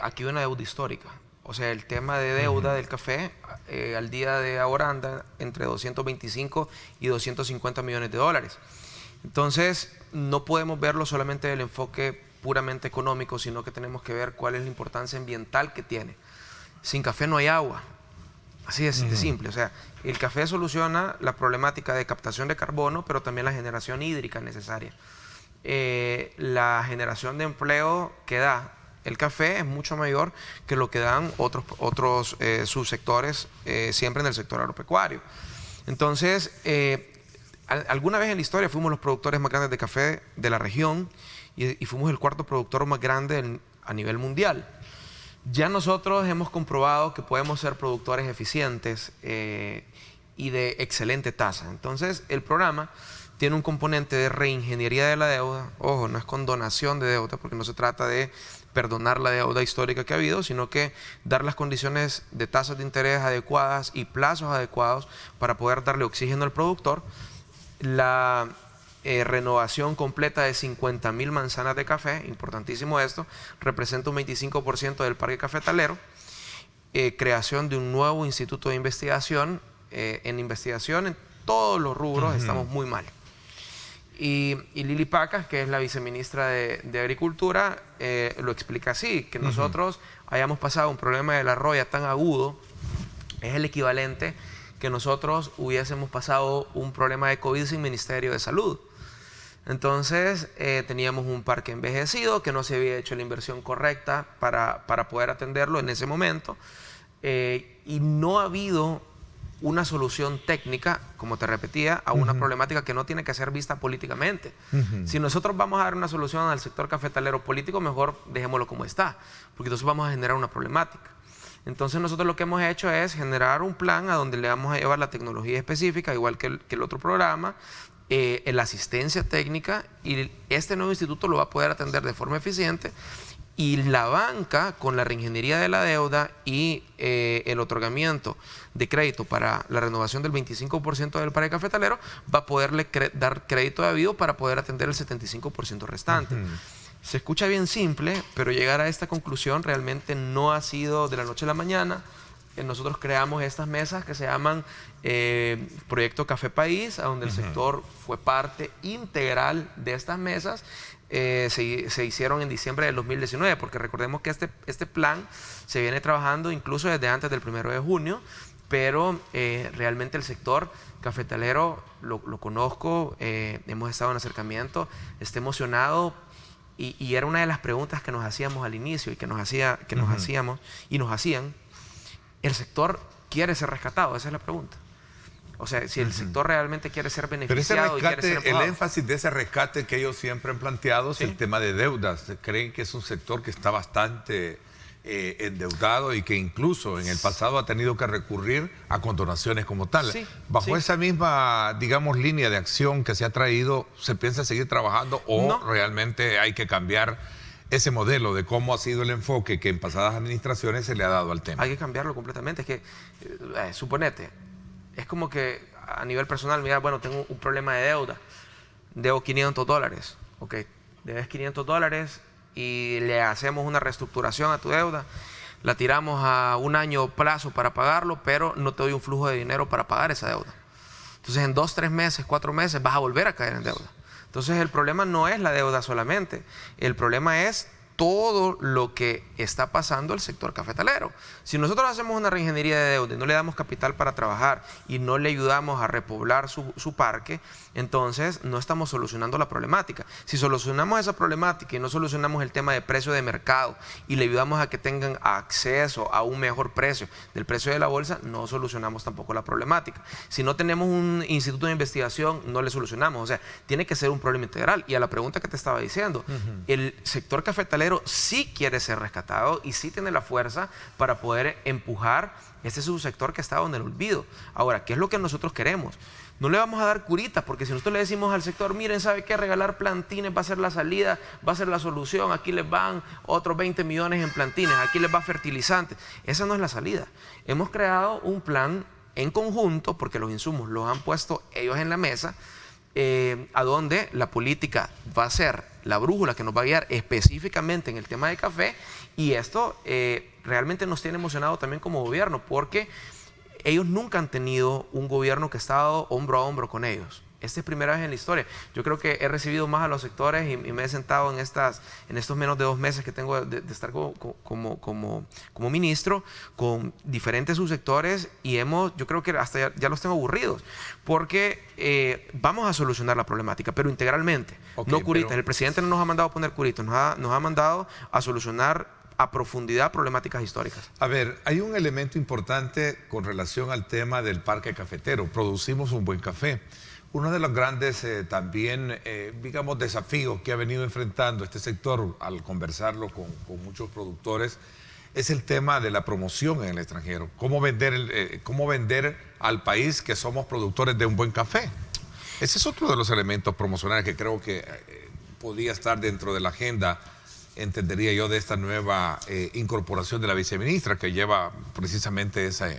Aquí hay una deuda histórica, o sea, el tema de deuda del café al día de ahora anda entre 225 y 250 millones de dólares. Entonces, no podemos verlo solamente del enfoque puramente económico, sino que tenemos que ver cuál es la importancia ambiental que tiene. Sin café no hay agua. Así de simple, o sea, el café soluciona la problemática de captación de carbono, pero también la generación hídrica necesaria. La generación de empleo que da el café es mucho mayor que lo que dan otros subsectores, siempre en el sector agropecuario. Entonces, alguna vez en la historia fuimos los productores más grandes de café de la región y fuimos el cuarto productor más grande a nivel mundial. Ya nosotros hemos comprobado que podemos ser productores eficientes y de excelente tasa. Entonces, el programa tiene un componente de reingeniería de la deuda. Ojo, no es condonación de deuda, porque no se trata de perdonar la deuda histórica que ha habido, sino que dar las condiciones de tasas de interés adecuadas y plazos adecuados para poder darle oxígeno al productor. La renovación completa de 50.000 manzanas de café, importantísimo esto, representa un 25% del parque cafetalero. Creación de un nuevo instituto de investigación. En investigación en todos los rubros estamos muy mal. Y Lili Pacas, que es la viceministra de Agricultura, lo explica así, que nosotros hayamos pasado un problema de la roya tan agudo, es el equivalente que nosotros hubiésemos pasado un problema de COVID sin Ministerio de Salud. Entonces, teníamos un parque envejecido, que no se había hecho la inversión correcta para poder atenderlo en ese momento, y no ha habido una solución técnica, como te repetía, a una problemática que no tiene que ser vista políticamente. Si nosotros vamos a dar una solución al sector cafetalero político, mejor dejémoslo como está, porque entonces vamos a generar una problemática. Entonces nosotros lo que hemos hecho es generar un plan a donde le vamos a llevar la tecnología específica, igual que el otro programa, la asistencia técnica, y este nuevo instituto lo va a poder atender de forma eficiente. Y la banca, con la reingeniería de la deuda y el otorgamiento de crédito para la renovación del 25% del parque cafetalero, va a poderle dar crédito debido para poder atender el 75% restante. Se escucha bien simple, pero llegar a esta conclusión realmente no ha sido de la noche a la mañana. Nosotros creamos estas mesas que se llaman Proyecto Café País, a donde el sector fue parte integral de estas mesas. Se hicieron en diciembre del 2019, porque recordemos que este plan se viene trabajando incluso desde antes del 1 de junio, pero realmente el sector cafetalero lo conozco, hemos estado en acercamiento, está emocionado, y era una de las preguntas que nos hacíamos al inicio y que nos hacían. ¿El sector quiere ser rescatado? Esa es la pregunta. O sea, si el sector realmente quiere ser beneficiado. Pero ese rescate, el énfasis de ese rescate que ellos siempre han planteado es el tema de deudas. Creen que es un sector que está bastante endeudado y que incluso en el pasado ha tenido que recurrir a condonaciones como tal. Bajo esa misma, digamos, línea de acción que se ha traído, ¿se piensa seguir trabajando o realmente hay que cambiar ese modelo de cómo ha sido el enfoque que en pasadas administraciones se le ha dado al tema? Hay que cambiarlo completamente. Es que, suponete, es como que a nivel personal, mira, bueno, tengo un problema de deuda, debo $500, ok, debes $500 y le hacemos una reestructuración a tu deuda, la tiramos a un año plazo para pagarlo, pero no te doy un flujo de dinero para pagar esa deuda. Entonces en 2, 3 meses, 4 meses vas a volver a caer en deuda. Entonces el problema no es la deuda solamente, el problema es todo lo que está pasando el sector cafetalero. Si nosotros hacemos una reingeniería de deuda y no le damos capital para trabajar y no le ayudamos a repoblar su parque, entonces no estamos solucionando la problemática. Si solucionamos esa problemática y no solucionamos el tema de precio de mercado y le ayudamos a que tengan acceso a un mejor precio del precio de la bolsa, no solucionamos tampoco la problemática. Si no tenemos un instituto de investigación, no le solucionamos. O sea, tiene que ser un problema integral. Y a la pregunta que te estaba diciendo, el sector cafetalero sí quiere ser rescatado y sí tiene la fuerza para poder empujar este subsector que estaba en el olvido. Ahora, ¿qué es lo que nosotros queremos? No le vamos a dar curitas, porque si nosotros le decimos al sector, miren, ¿sabe qué? Regalar plantines va a ser la salida, va a ser la solución, aquí les van otros 20 millones en plantines, aquí les va fertilizantes. Esa no es la salida. Hemos creado un plan en conjunto, porque los insumos los han puesto ellos en la mesa, a donde la política va a ser la brújula que nos va a guiar específicamente en el tema de café, y esto realmente nos tiene emocionado también como gobierno, porque ellos nunca han tenido un gobierno que ha estado hombro a hombro con ellos. Esta es primera vez en la historia. Yo creo que he recibido más a los sectores y me he sentado en estos menos de 2 meses que tengo de estar como ministro con diferentes subsectores, y yo creo que hasta ya los tengo aburridos, porque vamos a solucionar la problemática, pero integralmente, no curitas. El presidente no nos ha mandado a poner curitos, nos ha mandado a solucionar a profundidad problemáticas históricas. A ver, hay un elemento importante con relación al tema del parque cafetero. Producimos un buen café. Uno de los grandes también, digamos, desafíos que ha venido enfrentando este sector al conversarlo con muchos productores es el tema de la promoción en el extranjero. ¿Cómo vender al país que somos productores de un buen café? Ese es otro de los elementos promocionales que creo que podía estar dentro de la agenda, entendería yo, de esta nueva incorporación de la viceministra, que lleva precisamente esa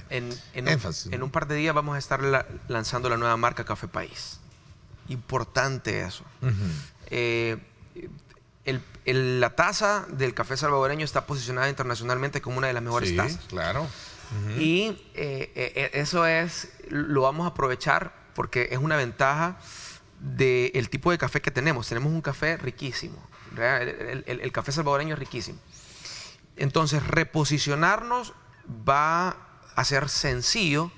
énfasis. En un par de días vamos a estar lanzando la nueva marca Café País. Importante eso. La taza del café salvadoreño está posicionada internacionalmente como una de las mejores tazas. Claro. Y eso lo vamos a aprovechar porque es una ventaja del tipo de café que tenemos. Tenemos un café riquísimo. El café salvadoreño es riquísimo. Entonces, reposicionarnos va a ser sencillo,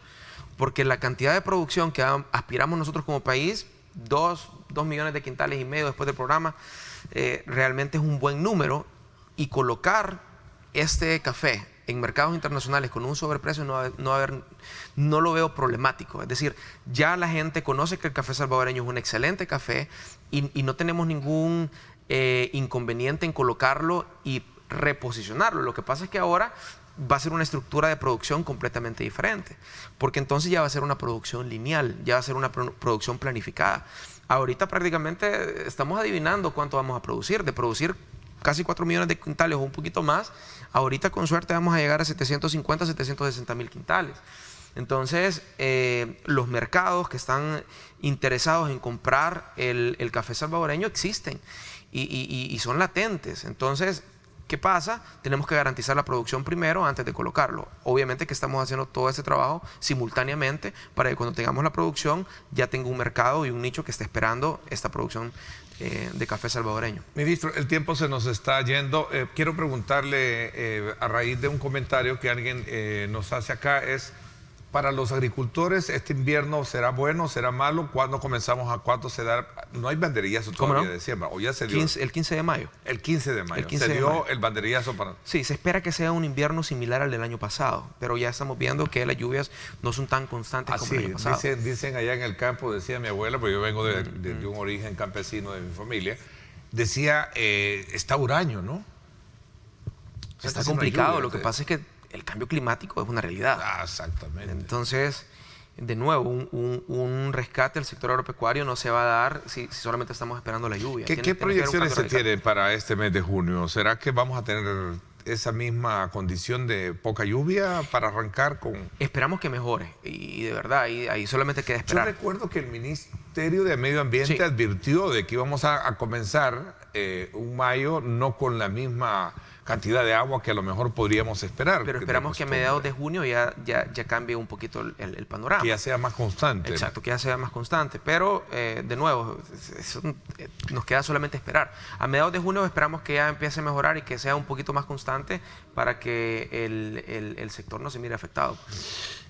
porque la cantidad de producción que aspiramos nosotros como país, 2 millones de quintales y medio después del programa, realmente es un buen número, y colocar este café en mercados internacionales con un sobreprecio no lo veo problemático. Es decir, ya la gente conoce que el café salvadoreño es un excelente café y no tenemos ningún inconveniente en colocarlo y reposicionarlo. Lo que pasa es que ahora va a ser una estructura de producción completamente diferente, porque entonces ya va a ser una producción lineal, ya va a ser una producción planificada. Ahorita prácticamente estamos adivinando cuánto vamos a producir. De producir casi 4 millones de quintales o un poquito más, ahorita con suerte vamos a llegar a 750, 760 mil quintales. Entonces, los mercados que están interesados en comprar el café salvadoreño existen y son latentes. Entonces, ¿qué pasa? Tenemos que garantizar la producción primero antes de colocarlo. Obviamente que estamos haciendo todo ese trabajo simultáneamente para que cuando tengamos la producción ya tenga un mercado y un nicho que esté esperando esta producción de café salvadoreño. Ministro, el tiempo se nos está yendo. Quiero preguntarle, a raíz de un comentario que alguien nos hace acá, es: para los agricultores, ¿este invierno será bueno, será malo? ¿Cuándo comenzamos? ¿A cuánto se da? No hay banderillazo todavía de siembra, ¿o ya se dio? El 15 de mayo. El 15 de mayo. El 15 se de dio mayo. el banderillazo para... Sí, se espera que sea un invierno similar al del año pasado, pero ya estamos viendo que las lluvias no son tan constantes como el año pasado. Dicen allá en el campo, decía mi abuela, porque yo vengo de un origen campesino de mi familia, decía, está huraño, ¿no? Está complicado, lo que pasa es que el cambio climático es una realidad. Ah, exactamente. Entonces, de nuevo, un rescate al sector agropecuario no se va a dar si solamente estamos esperando la lluvia. ¿Qué proyecciones se tienen para este mes de junio? ¿Será que vamos a tener esa misma condición de poca lluvia para arrancar con...? Esperamos que mejore y de verdad, ahí solamente queda esperar. Yo recuerdo que el Ministerio de Medio Ambiente advirtió de que íbamos a comenzar un mayo no con la misma cantidad de agua que a lo mejor podríamos esperar. Pero esperamos que a mediados de junio ya cambie un poquito el panorama. Que ya sea más constante. Exacto, que ya sea más constante. Pero, de nuevo, nos queda solamente esperar. A mediados de junio esperamos que ya empiece a mejorar y que sea un poquito más constante para que el sector no se mire afectado.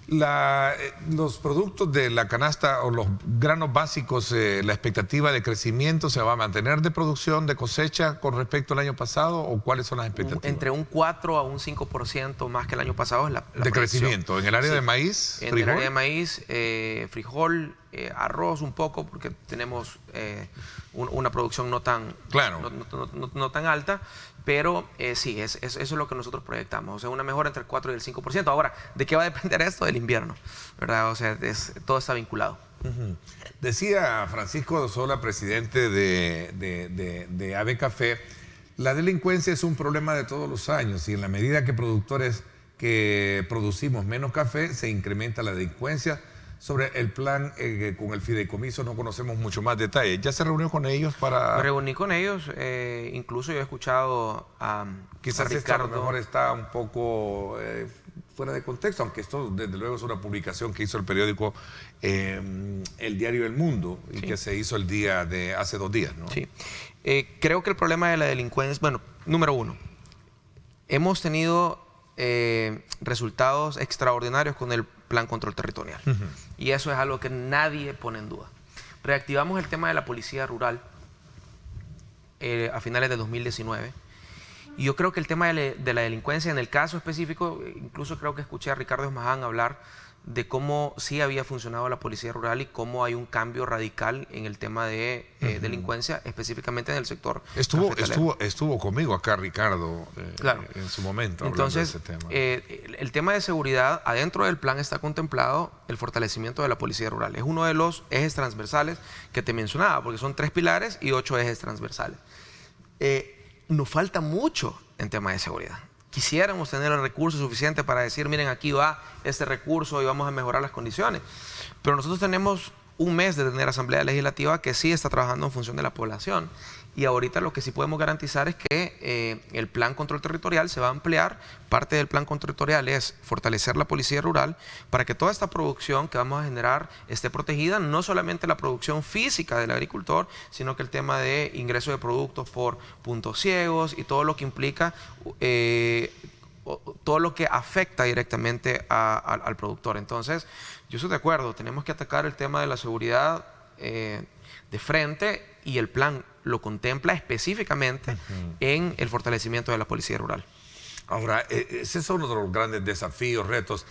Los productos de la canasta o los granos básicos, la expectativa de crecimiento se va a mantener de producción, de cosecha con respecto al año pasado, ¿o cuáles son las expectativas? Entre un 4 a un 5% más que el año pasado es la de crecimiento. ¿En el área de maíz? En el área de maíz, frijol, arroz un poco, porque tenemos una producción no tan, no tan alta. Pero sí, eso es lo que nosotros proyectamos. O sea, una mejora entre el 4 y el 5%. Ahora, ¿de qué va a depender esto? Del invierno, ¿verdad? O sea, todo está vinculado. Decía Francisco Sola, presidente de AB Café, la delincuencia es un problema de todos los años y en la medida que productores que producimos menos café, se incrementa la delincuencia. Sobre el plan con el fideicomiso no conocemos mucho más detalles. ¿Ya se reunió con ellos para...? Me reuní con ellos, incluso yo he escuchado a Quizás Ricardo. esto a lo mejor está un poco fuera de contexto, aunque esto desde luego es una publicación que hizo el periódico El Diario El Mundo y que se hizo el día de hace 2 días, ¿no? Sí. Creo que el problema de la delincuencia, bueno, número 1, hemos tenido resultados extraordinarios con el Plan Control Territorial. Y eso es algo que nadie pone en duda. Reactivamos el tema de la policía rural a finales de 2019. Y yo creo que el tema de la delincuencia, en el caso específico, incluso creo que escuché a Ricardo Esmaján hablar de cómo sí había funcionado la policía rural y cómo hay un cambio radical en el tema de delincuencia, específicamente en el sector cafetalero. Estuvo conmigo acá Ricardo en su momento. Entonces, hablando de ese tema. El tema de seguridad, adentro del plan está contemplado el fortalecimiento de la policía rural. Es uno de los ejes transversales que te mencionaba, porque son 3 pilares y 8 ejes transversales. Nos falta mucho en tema de seguridad. Quisiéramos tener el recurso suficiente para decir, miren, aquí va este recurso y vamos a mejorar las condiciones. Pero nosotros tenemos un mes de tener Asamblea Legislativa que sí está trabajando en función de la población. Y ahorita lo que sí podemos garantizar es que el Plan Control Territorial se va a ampliar. Parte del Plan Control Territorial es fortalecer la policía rural para que toda esta producción que vamos a generar esté protegida, no solamente la producción física del agricultor, sino que el tema de ingreso de productos por puntos ciegos y todo lo que implica, todo lo que afecta directamente al productor. Entonces, yo estoy de acuerdo, tenemos que atacar el tema de la seguridad de frente y el plan lo contempla específicamente en el fortalecimiento de la policía rural. Ahora, ese es uno de los grandes desafíos, retos.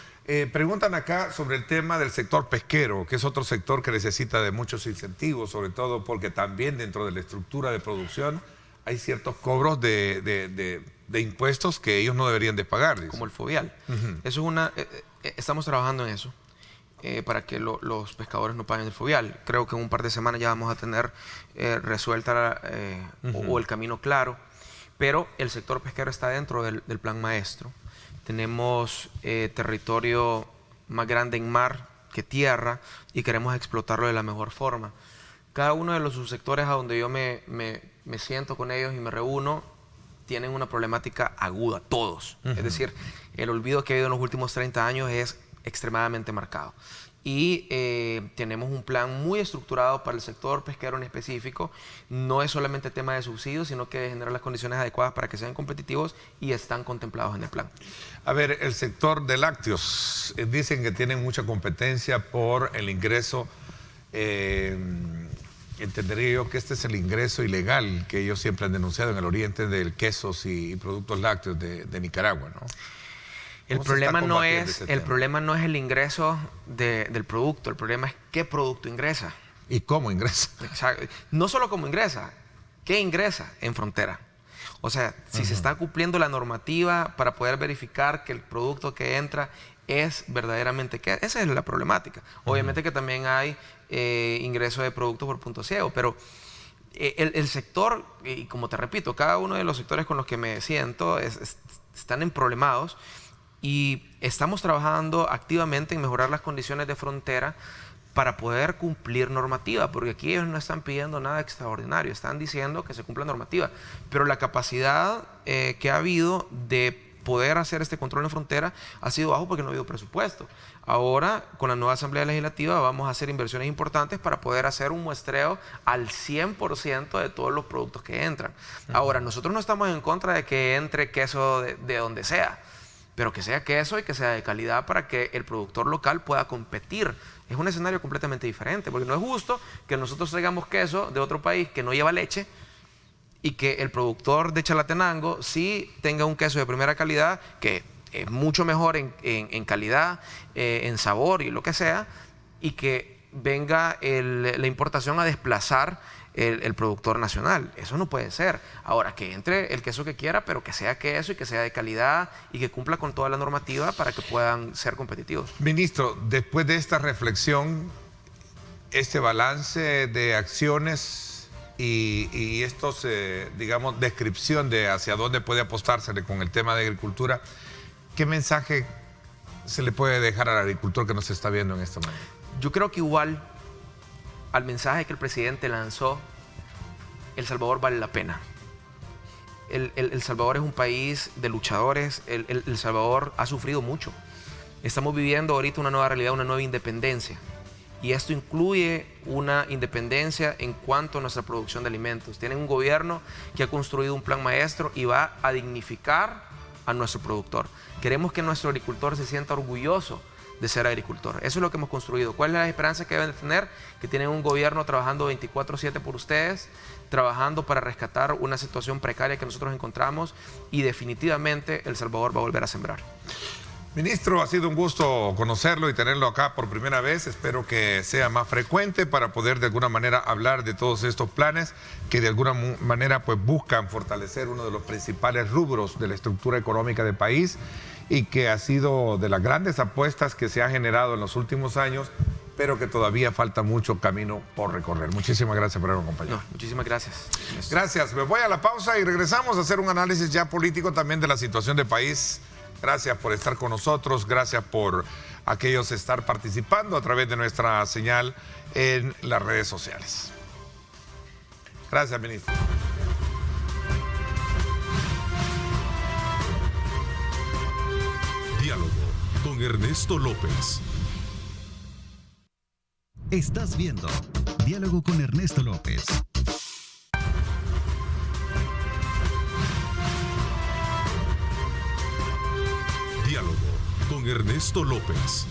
Preguntan acá sobre el tema del sector pesquero, que es otro sector que necesita de muchos incentivos, sobre todo porque también dentro de la estructura de producción hay ciertos cobros de impuestos que ellos no deberían de pagar. Dice. Como el fovial. Eso es una... estamos trabajando en eso para que los pescadores no paguen el fovial. Creo que en un par de semanas ya vamos a tener resuelta o el camino claro. Pero el sector pesquero está dentro del plan maestro. Tenemos territorio más grande en mar que tierra y queremos explotarlo de la mejor forma. Cada uno de los subsectores a donde yo me siento con ellos y me reúno tienen una problemática aguda, todos. Es decir, el olvido que ha habido en los últimos 30 años es extremadamente marcado. Y tenemos un plan muy estructurado para el sector pesquero en específico. No es solamente tema de subsidios, sino que generar las condiciones adecuadas para que sean competitivos y están contemplados en el plan. A ver, el sector de lácteos, dicen que tienen mucha competencia por el ingreso. Entendería yo que este es el ingreso ilegal que ellos siempre han denunciado en el oriente del quesos y productos lácteos de Nicaragua, ¿no? El problema no es el ingreso del producto, el problema es qué producto ingresa. ¿Y cómo ingresa? Exacto. No solo cómo ingresa, qué ingresa en frontera. O sea, si se está cumpliendo la normativa para poder verificar que el producto que entra es verdaderamente qué. Esa es la problemática. Obviamente que también hay ingreso de productos por punto ciego, pero el sector, y como te repito, cada uno de los sectores con los que me siento están emproblemados. Y estamos trabajando activamente en mejorar las condiciones de frontera para poder cumplir normativa, porque aquí ellos no están pidiendo nada extraordinario, están diciendo que se cumpla normativa, pero la capacidad que ha habido de poder hacer este control en frontera ha sido bajo porque no ha habido presupuesto. Ahora, con la nueva Asamblea Legislativa, vamos a hacer inversiones importantes para poder hacer un muestreo al 100% de todos los productos que entran. Ahora, nosotros no estamos en contra de que entre queso de donde sea, pero que sea queso y que sea de calidad para que el productor local pueda competir. Es un escenario completamente diferente, porque no es justo que nosotros traigamos queso de otro país que no lleva leche y que el productor de Chalatenango sí tenga un queso de primera calidad, que es mucho mejor en calidad, en sabor y lo que sea, y que venga la importación a desplazar el productor nacional. Eso no puede ser. Ahora, que entre el queso que quiera, pero que sea queso y que sea de calidad y que cumpla con toda la normativa para que puedan ser competitivos. Ministro, después de esta reflexión, este balance de acciones y estos, digamos, descripción de hacia dónde puede apostársele con el tema de agricultura, ¿qué mensaje se le puede dejar al agricultor que nos está viendo en esta manera? Yo creo que igual al mensaje que el presidente lanzó, El Salvador vale la pena. El Salvador es un país de luchadores, El Salvador ha sufrido mucho. Estamos viviendo ahorita una nueva realidad, una nueva independencia. Y esto incluye una independencia en cuanto a nuestra producción de alimentos. Tienen un gobierno que ha construido un plan maestro y va a dignificar a nuestro productor. Queremos que nuestro agricultor se sienta orgulloso de ser agricultor. Eso es lo que hemos construido. ¿Cuál es la esperanza que deben tener? Que tienen un gobierno trabajando 24/7 por ustedes, trabajando para rescatar una situación precaria que nosotros encontramos, y definitivamente El Salvador va a volver a sembrar. Ministro, ha sido un gusto conocerlo y tenerlo acá por primera vez. Espero que sea más frecuente para poder de alguna manera hablar de todos estos planes que de alguna manera pues buscan fortalecer uno de los principales rubros de la estructura económica del país, y que ha sido de las grandes apuestas que se ha generado en los últimos años, pero que todavía falta mucho camino por recorrer. Muchísimas gracias por habernos acompañado. No, muchísimas gracias. Gracias. Me voy a la pausa y regresamos a hacer un análisis ya político también de la situación del país. Gracias por estar con nosotros, gracias por aquellos estar participando a través de nuestra señal en las redes sociales. Gracias, ministro. Diálogo con Ernesto López. Estás viendo Diálogo con Ernesto López. Diálogo con Ernesto López.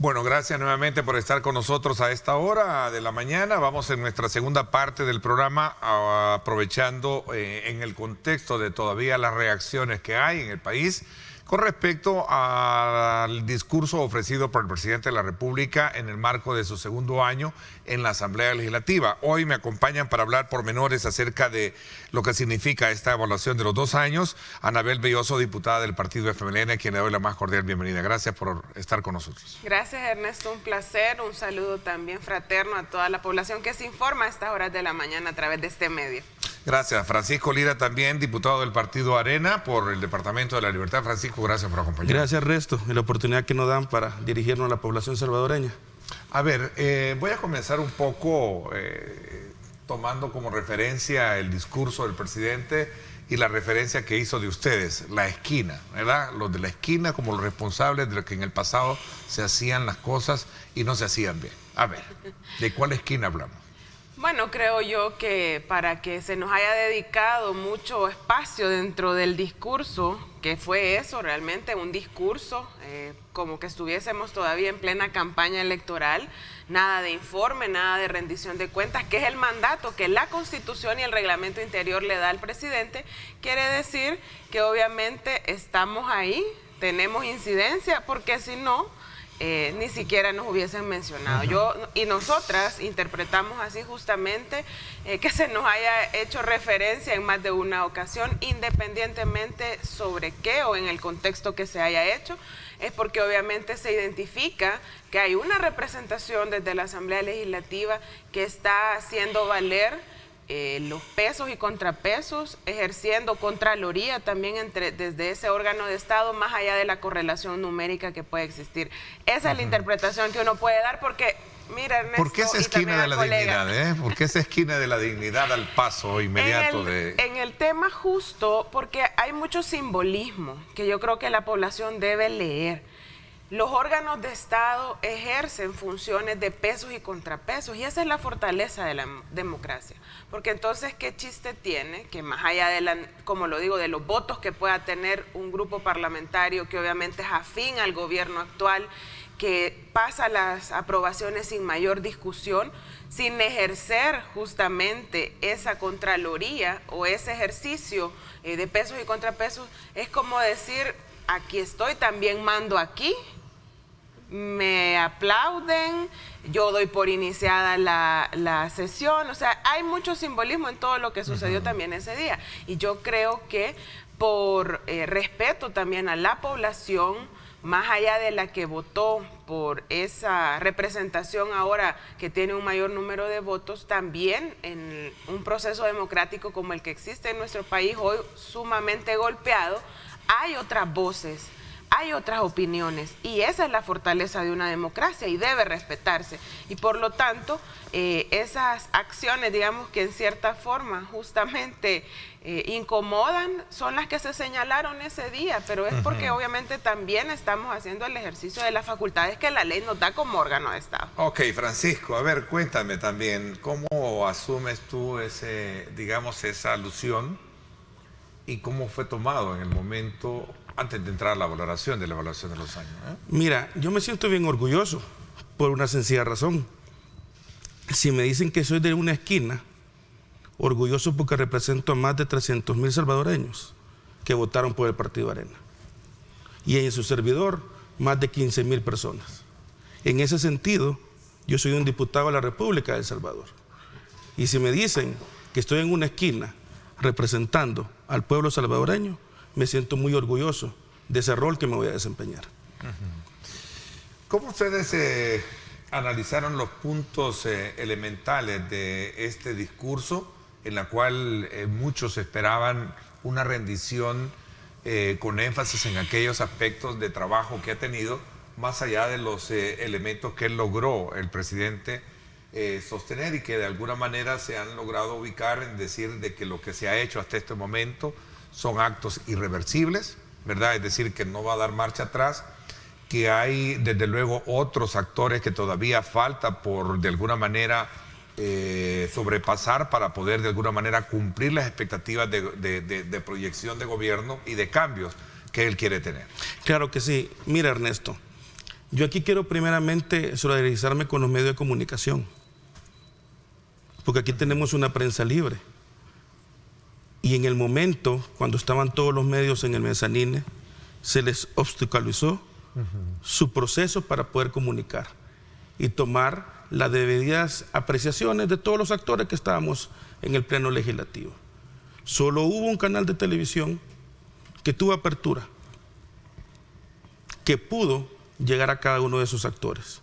Bueno, gracias nuevamente por estar con nosotros a esta hora de la mañana. Vamos en nuestra segunda parte del programa, aprovechando en el contexto de todavía las reacciones que hay en el país con respecto al discurso ofrecido por el presidente de la República en el marco de su segundo año en la Asamblea Legislativa. Hoy me acompañan para hablar pormenores acerca de lo que significa esta evaluación de los 2 años, Anabel Belloso, diputada del partido FMLN, a quien le doy la más cordial bienvenida. Gracias por estar con nosotros. Gracias, Ernesto, un placer. Un saludo también fraterno a toda la población que se informa a estas horas de la mañana a través de este medio. Gracias. Francisco Lira, también diputado del partido Arena por el Departamento de la Libertad. Francisco, gracias por acompañarnos. Gracias, Resto, y la oportunidad que nos dan para dirigirnos a la población salvadoreña. A ver, voy a comenzar un poco tomando como referencia el discurso del presidente y la referencia que hizo de ustedes, la esquina, ¿verdad? Los de la esquina como los responsables de lo que en el pasado se hacían las cosas y no se hacían bien. A ver, ¿de cuál esquina hablamos? Bueno, creo yo que para que se nos haya dedicado mucho espacio dentro del discurso, que fue eso realmente, un discurso, como que estuviésemos todavía en plena campaña electoral, nada de informe, nada de rendición de cuentas, que es el mandato que la Constitución y el reglamento interior le da al presidente, quiere decir que obviamente estamos ahí, tenemos incidencia, porque si no, ni siquiera nos hubiesen mencionado. Yo y nosotras interpretamos así justamente que se nos haya hecho referencia en más de una ocasión, independientemente sobre qué o en el contexto que se haya hecho, es porque obviamente se identifica que hay una representación desde la Asamblea Legislativa que está haciendo valer los pesos y contrapesos, ejerciendo contraloría también desde ese órgano de Estado, más allá de la correlación numérica que puede existir. Esa es la interpretación que uno puede dar, porque, mira, Ernesto, ¿por qué esa esquina de la dignidad? ¿Por qué esa esquina de la dignidad al paso inmediato en el tema justo, porque hay mucho simbolismo que yo creo que la población debe leer. Los órganos de Estado ejercen funciones de pesos y contrapesos, y esa es la fortaleza de la democracia. Porque entonces, ¿qué chiste tiene que más allá de como lo digo, de los votos que pueda tener un grupo parlamentario que obviamente es afín al gobierno actual, que pasa las aprobaciones sin mayor discusión, sin ejercer justamente esa contraloría o ese ejercicio de pesos y contrapesos? Es como decir, aquí estoy, también mando aquí, me aplauden, yo doy por iniciada la sesión. O sea, hay mucho simbolismo en todo lo que sucedió también ese día. Y yo creo que por respeto también a la población, más allá de la que votó por esa representación ahora que tiene un mayor número de votos, también en un proceso democrático como el que existe en nuestro país, hoy sumamente golpeado, hay otras voces, hay otras opiniones, y esa es la fortaleza de una democracia y debe respetarse. Y por lo tanto, esas acciones, digamos, que en cierta forma justamente incomodan, son las que se señalaron ese día, pero es porque obviamente también estamos haciendo el ejercicio de las facultades que la ley nos da como órgano de Estado. Ok, Francisco, a ver, cuéntame también, ¿cómo asumes tú digamos, esa alusión y cómo fue tomado en el momento antes de entrar a la valoración de los años? Mira, yo me siento bien orgulloso por una sencilla razón. Si me dicen que soy de una esquina, orgulloso porque represento a más de 300,000 salvadoreños que votaron por el partido Arena. Y en su servidor, más de 15,000 personas. En ese sentido, yo soy un diputado de la República de El Salvador. Y si me dicen que estoy en una esquina representando al pueblo salvadoreño, me siento muy orgulloso de ese rol que me voy a desempeñar. ¿Cómo ustedes analizaron los puntos elementales de este discurso, en la cual muchos esperaban una rendición con énfasis en aquellos aspectos de trabajo que ha tenido, más allá de los elementos que logró el presidente sostener y que de alguna manera se han logrado ubicar en decir de que lo que se ha hecho hasta este momento son actos irreversibles, ¿verdad? Es decir, que no va a dar marcha atrás, que hay desde luego otros actores que todavía falta por de alguna manera sobrepasar para poder de alguna manera cumplir las expectativas de proyección de gobierno y de cambios que él quiere tener. Claro que sí. Mira, Ernesto, Yo aquí quiero primeramente solidarizarme con los medios de comunicación, porque aquí tenemos una prensa libre. Y en el momento, cuando estaban todos los medios en el mezanine, se les obstaculizó su proceso para poder comunicar y tomar las debidas apreciaciones de todos los actores que estábamos en el pleno legislativo. Solo hubo un canal de televisión que tuvo apertura, que pudo llegar a cada uno de esos actores,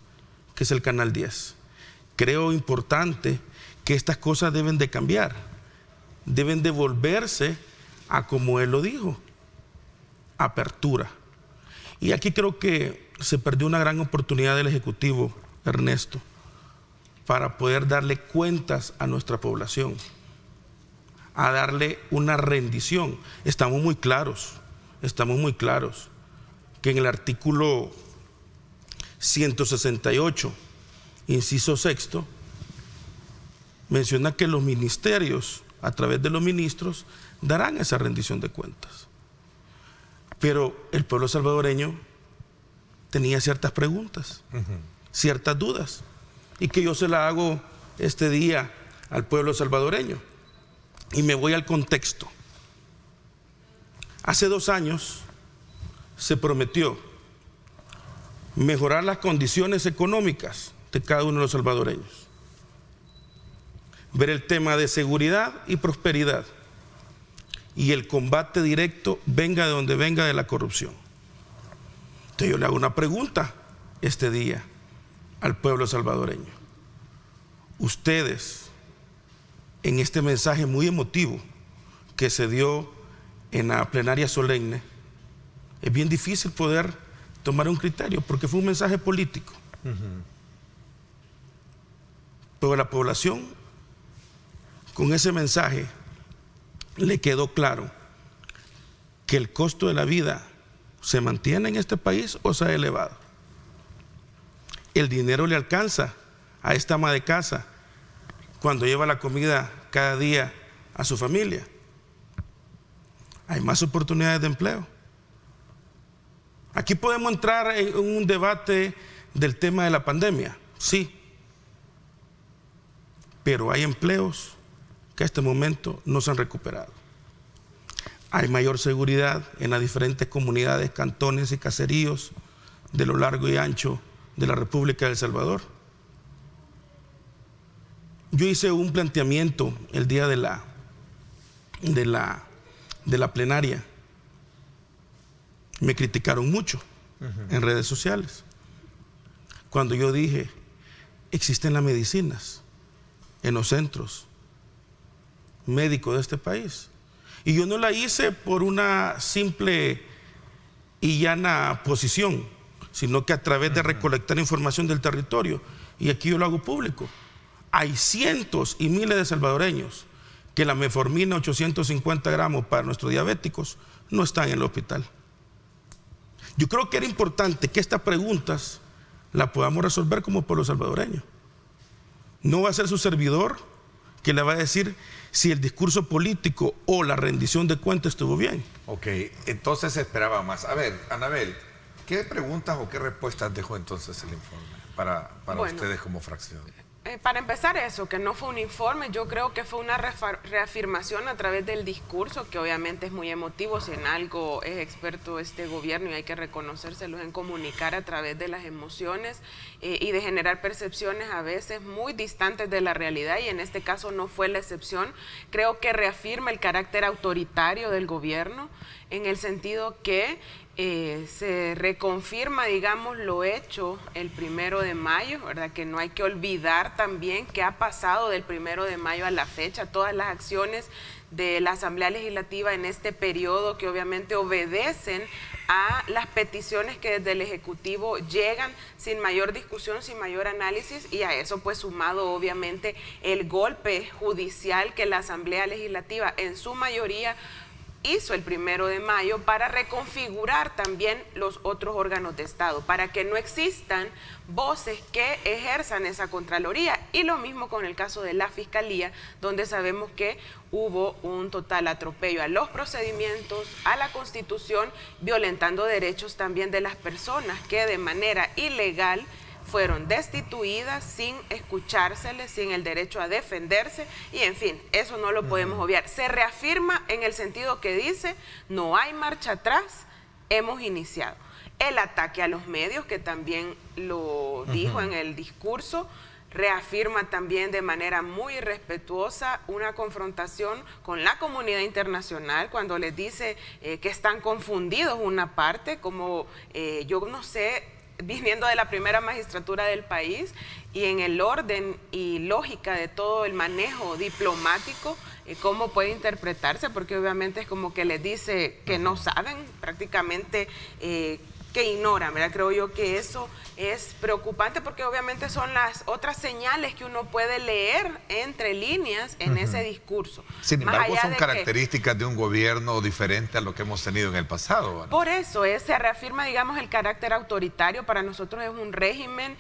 que es el Canal 10. Creo importante que estas cosas deben de cambiar, deben de volverse a como él lo dijo, apertura. Y aquí creo que se perdió una gran oportunidad del Ejecutivo, Ernesto, para poder darle cuentas a nuestra población, a darle una rendición. Estamos muy claros que en el artículo 168, inciso 6, menciona que los ministerios, a través de los ministros, darán esa rendición de cuentas. Pero el pueblo salvadoreño tenía ciertas preguntas, ciertas dudas, y que yo se la hago este día al pueblo salvadoreño. Y me voy al contexto. Hace 2 años se prometió mejorar las condiciones económicas de cada uno de los salvadoreños, ver el tema de seguridad y prosperidad y el combate directo, venga de donde venga, de la corrupción. Entonces yo le hago una pregunta este día al pueblo salvadoreño. Ustedes, en este mensaje muy emotivo que se dio en la plenaria solemne, es bien difícil poder tomar un criterio porque fue un mensaje político. Pero a la población, con ese mensaje, le quedó claro que el costo de la vida se mantiene en este país o se ha elevado. El dinero le alcanza a esta ama de casa cuando lleva la comida cada día a su familia. Hay más oportunidades de empleo. Aquí podemos entrar en un debate del tema de la pandemia, sí, pero hay empleos que a este momento no se han recuperado. Hay mayor seguridad en las diferentes comunidades, cantones y caseríos de lo largo y ancho de la República de El Salvador. Yo hice un planteamiento el día de la plenaria. Me criticaron mucho en redes sociales cuando yo dije, existen las medicinas en los centros médicos de este país. Y yo no la hice por una simple y llana posición, sino que a través de recolectar información del territorio. Y aquí yo lo hago público. Hay cientos y miles de salvadoreños que la metformina 850 gramos para nuestros diabéticos no están en el hospital. Yo creo que era importante que estas preguntas las podamos resolver como pueblo salvadoreño. No va a ser su servidor que le va a decir si el discurso político o la rendición de cuentas estuvo bien. Ok, entonces se esperaba más. A ver, Anabel, ¿qué preguntas o qué respuestas dejó entonces el informe para ustedes como fracción? Para empezar eso, que no fue un informe, yo creo que fue una reafirmación a través del discurso, que obviamente es muy emotivo, si en algo es experto este gobierno y hay que reconocérselo en comunicar a través de las emociones y de generar percepciones a veces muy distantes de la realidad, y en este caso no fue la excepción. Creo que reafirma el carácter autoritario del gobierno en el sentido que se reconfirma, digamos, lo hecho el 1 de mayo, ¿verdad? Que no hay que olvidar también que ha pasado del 1 de mayo a la fecha, todas las acciones de la Asamblea Legislativa en este periodo que obviamente obedecen a las peticiones que desde el Ejecutivo llegan sin mayor discusión, sin mayor análisis, y a eso pues sumado obviamente el golpe judicial que la Asamblea Legislativa en su mayoría hizo el 1 de mayo para reconfigurar también los otros órganos de Estado, para que no existan voces que ejerzan esa Contraloría. Y lo mismo con el caso de la Fiscalía, donde sabemos que hubo un total atropello a los procedimientos, a la Constitución, violentando derechos también de las personas que de manera ilegal fueron destituidas sin escuchárseles, sin el derecho a defenderse, y en fin, eso no lo podemos obviar. Se reafirma en el sentido que dice, no hay marcha atrás, hemos iniciado. El ataque a los medios, que también lo dijo en el discurso, reafirma también de manera muy respetuosa una confrontación con la comunidad internacional cuando les dice que están confundidos una parte, como yo no sé, viniendo de la primera magistratura del país y en el orden y lógica de todo el manejo diplomático, cómo puede interpretarse, porque obviamente es como que les dice que no saben, prácticamente que ignoran, ¿verdad? Creo yo que eso es preocupante porque obviamente son las otras señales que uno puede leer entre líneas en ese discurso. Sin embargo, son características de un gobierno diferente a lo que hemos tenido en el pasado, ¿no? Por eso se reafirma, digamos, el carácter autoritario. Para nosotros es un régimen,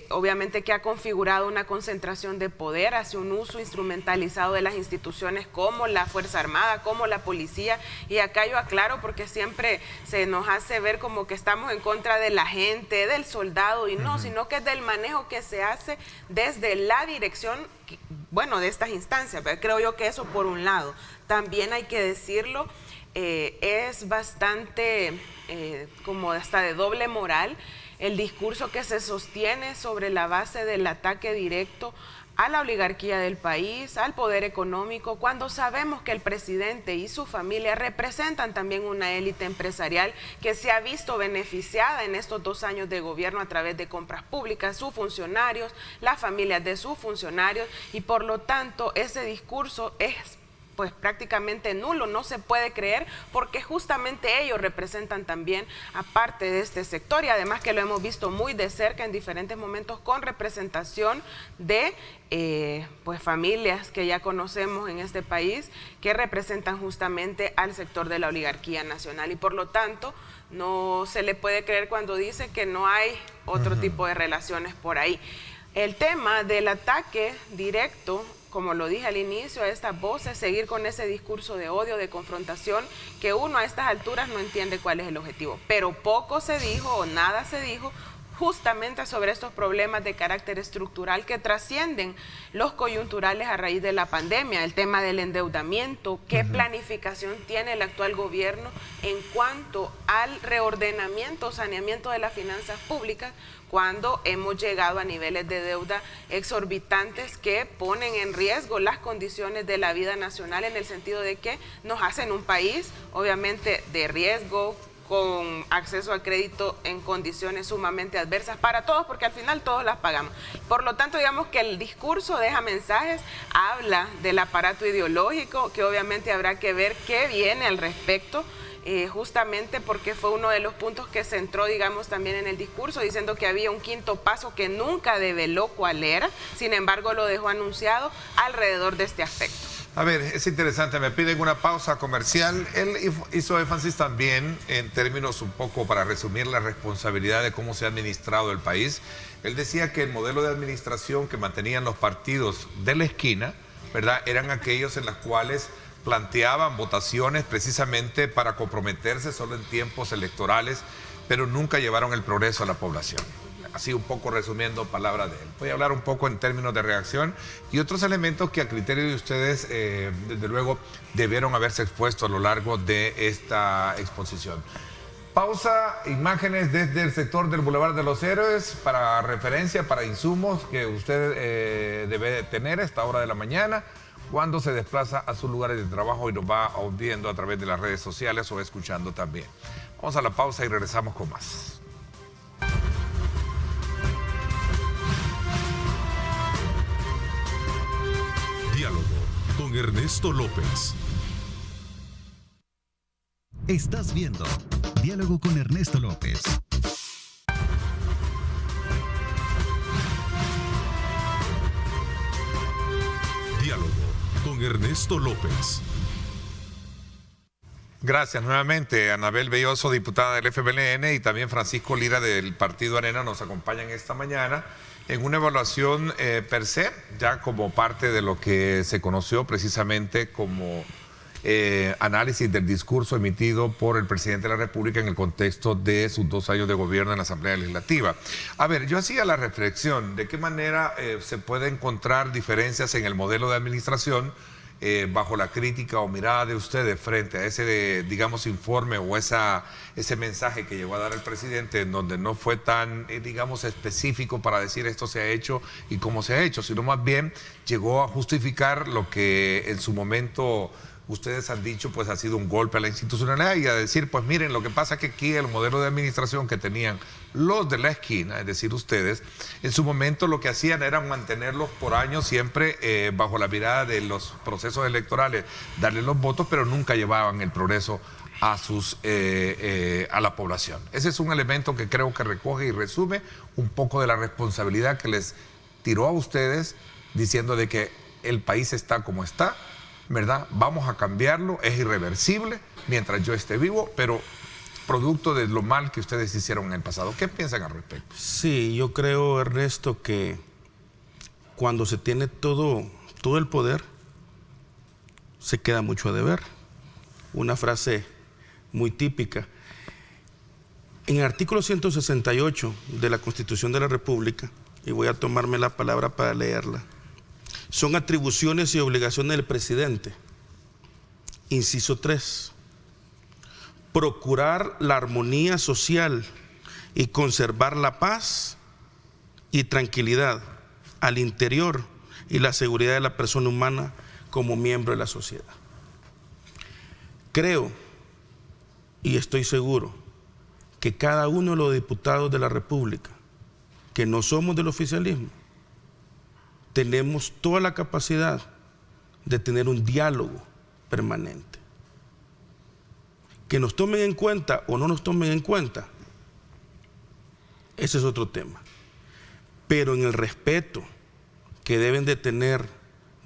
obviamente, que ha configurado una concentración de poder, hace un uso instrumentalizado de las instituciones como la Fuerza Armada, como la policía. Y acá yo aclaro porque siempre se nos hace ver como que estamos en contra de la gente, del soldado, y no, sino que es del manejo que se hace desde la dirección, bueno, de estas instancias. Pero creo yo que eso por un lado. También hay que decirlo, es bastante como hasta de doble moral el discurso que se sostiene sobre la base del ataque directo a la oligarquía del país, al poder económico, cuando sabemos que el presidente y su familia representan también una élite empresarial que se ha visto beneficiada en estos 2 años de gobierno a través de compras públicas, sus funcionarios, las familias de sus funcionarios, y por lo tanto ese discurso es pues prácticamente nulo, no se puede creer, porque justamente ellos representan también a parte de este sector, y además que lo hemos visto muy de cerca en diferentes momentos con representación de pues familias que ya conocemos en este país que representan justamente al sector de la oligarquía nacional, y por lo tanto no se le puede creer cuando dice que no hay otro tipo de relaciones por ahí. El tema del ataque directo, como lo dije al inicio, a estas voces, seguir con ese discurso de odio, de confrontación, que uno a estas alturas no entiende cuál es el objetivo. Pero poco se dijo o nada se dijo justamente sobre estos problemas de carácter estructural que trascienden los coyunturales a raíz de la pandemia, el tema del endeudamiento, qué planificación tiene el actual gobierno en cuanto al reordenamiento, saneamiento de las finanzas públicas, cuando hemos llegado a niveles de deuda exorbitantes que ponen en riesgo las condiciones de la vida nacional, en el sentido de que nos hacen un país, obviamente, de riesgo, con acceso a crédito en condiciones sumamente adversas para todos, porque al final todos las pagamos. Por lo tanto, digamos que el discurso deja mensajes, habla del aparato ideológico, que obviamente habrá que ver qué viene al respecto, justamente porque fue uno de los puntos que se centró, digamos, también en el discurso, diciendo que había un quinto paso que nunca develó cuál era, sin embargo lo dejó anunciado alrededor de este aspecto. A ver, es interesante, me piden una pausa comercial. Él hizo énfasis también en términos un poco para resumir la responsabilidad de cómo se ha administrado el país. Él decía que el modelo de administración que mantenían los partidos de la esquina, ¿verdad?, eran aquellos en los cuales planteaban votaciones precisamente para comprometerse solo en tiempos electorales, pero nunca llevaron el progreso a la población. Así un poco resumiendo palabras de él. Voy a hablar un poco en términos de reacción y otros elementos que a criterio de ustedes, desde luego, debieron haberse expuesto a lo largo de esta exposición. Pausa, imágenes desde el sector del Boulevard de los Héroes para referencia, para insumos que usted debe tener a esta hora de la mañana, cuando se desplaza a sus lugares de trabajo y nos va viendo a través de las redes sociales o escuchando también. Vamos a la pausa y regresamos con más. Diálogo con Ernesto López. Estás viendo Diálogo con Ernesto López. Diálogo con Ernesto López. Gracias nuevamente. Anabel Belloso, diputada del FBLN, y también Francisco Lira del Partido Arena nos acompañan esta mañana en una evaluación per se, ya como parte de lo que se conoció precisamente como análisis del discurso emitido por el presidente de la República en el contexto de sus 2 años de gobierno en la Asamblea Legislativa. A ver, yo hacía la reflexión de qué manera se puede encontrar diferencias en el modelo de administración bajo la crítica o mirada de ustedes frente a ese, digamos, informe o ese mensaje que llegó a dar el presidente, en donde no fue tan, digamos, específico para decir esto se ha hecho y cómo se ha hecho, sino más bien llegó a justificar lo que en su momento ustedes han dicho pues ha sido un golpe a la institucionalidad, y a decir pues miren, lo que pasa es que aquí el modelo de administración que tenían los de la esquina, es decir ustedes, en su momento lo que hacían era mantenerlos por años siempre bajo la mirada de los procesos electorales, darle los votos, pero nunca llevaban el progreso a la población. Ese es un elemento que creo que recoge y resume un poco de la responsabilidad que les tiró a ustedes, diciendo de que el país está como está, ¿verdad? Vamos a cambiarlo, es irreversible mientras yo esté vivo, pero producto de lo mal que ustedes hicieron en el pasado. ¿Qué piensan al respecto? Sí, yo creo, Ernesto, que cuando se tiene todo el poder, se queda mucho a deber. Una frase muy típica. En el artículo 168 de la Constitución de la República, y voy a tomarme la palabra para leerla, son atribuciones y obligaciones del presidente. Inciso 3. Procurar la armonía social y conservar la paz y tranquilidad al interior y la seguridad de la persona humana como miembro de la sociedad. Creo y estoy seguro que cada uno de los diputados de la República, que no somos del oficialismo, tenemos toda la capacidad de tener un diálogo permanente. Que nos tomen en cuenta o no nos tomen en cuenta, ese es otro tema. Pero en el respeto que deben de tener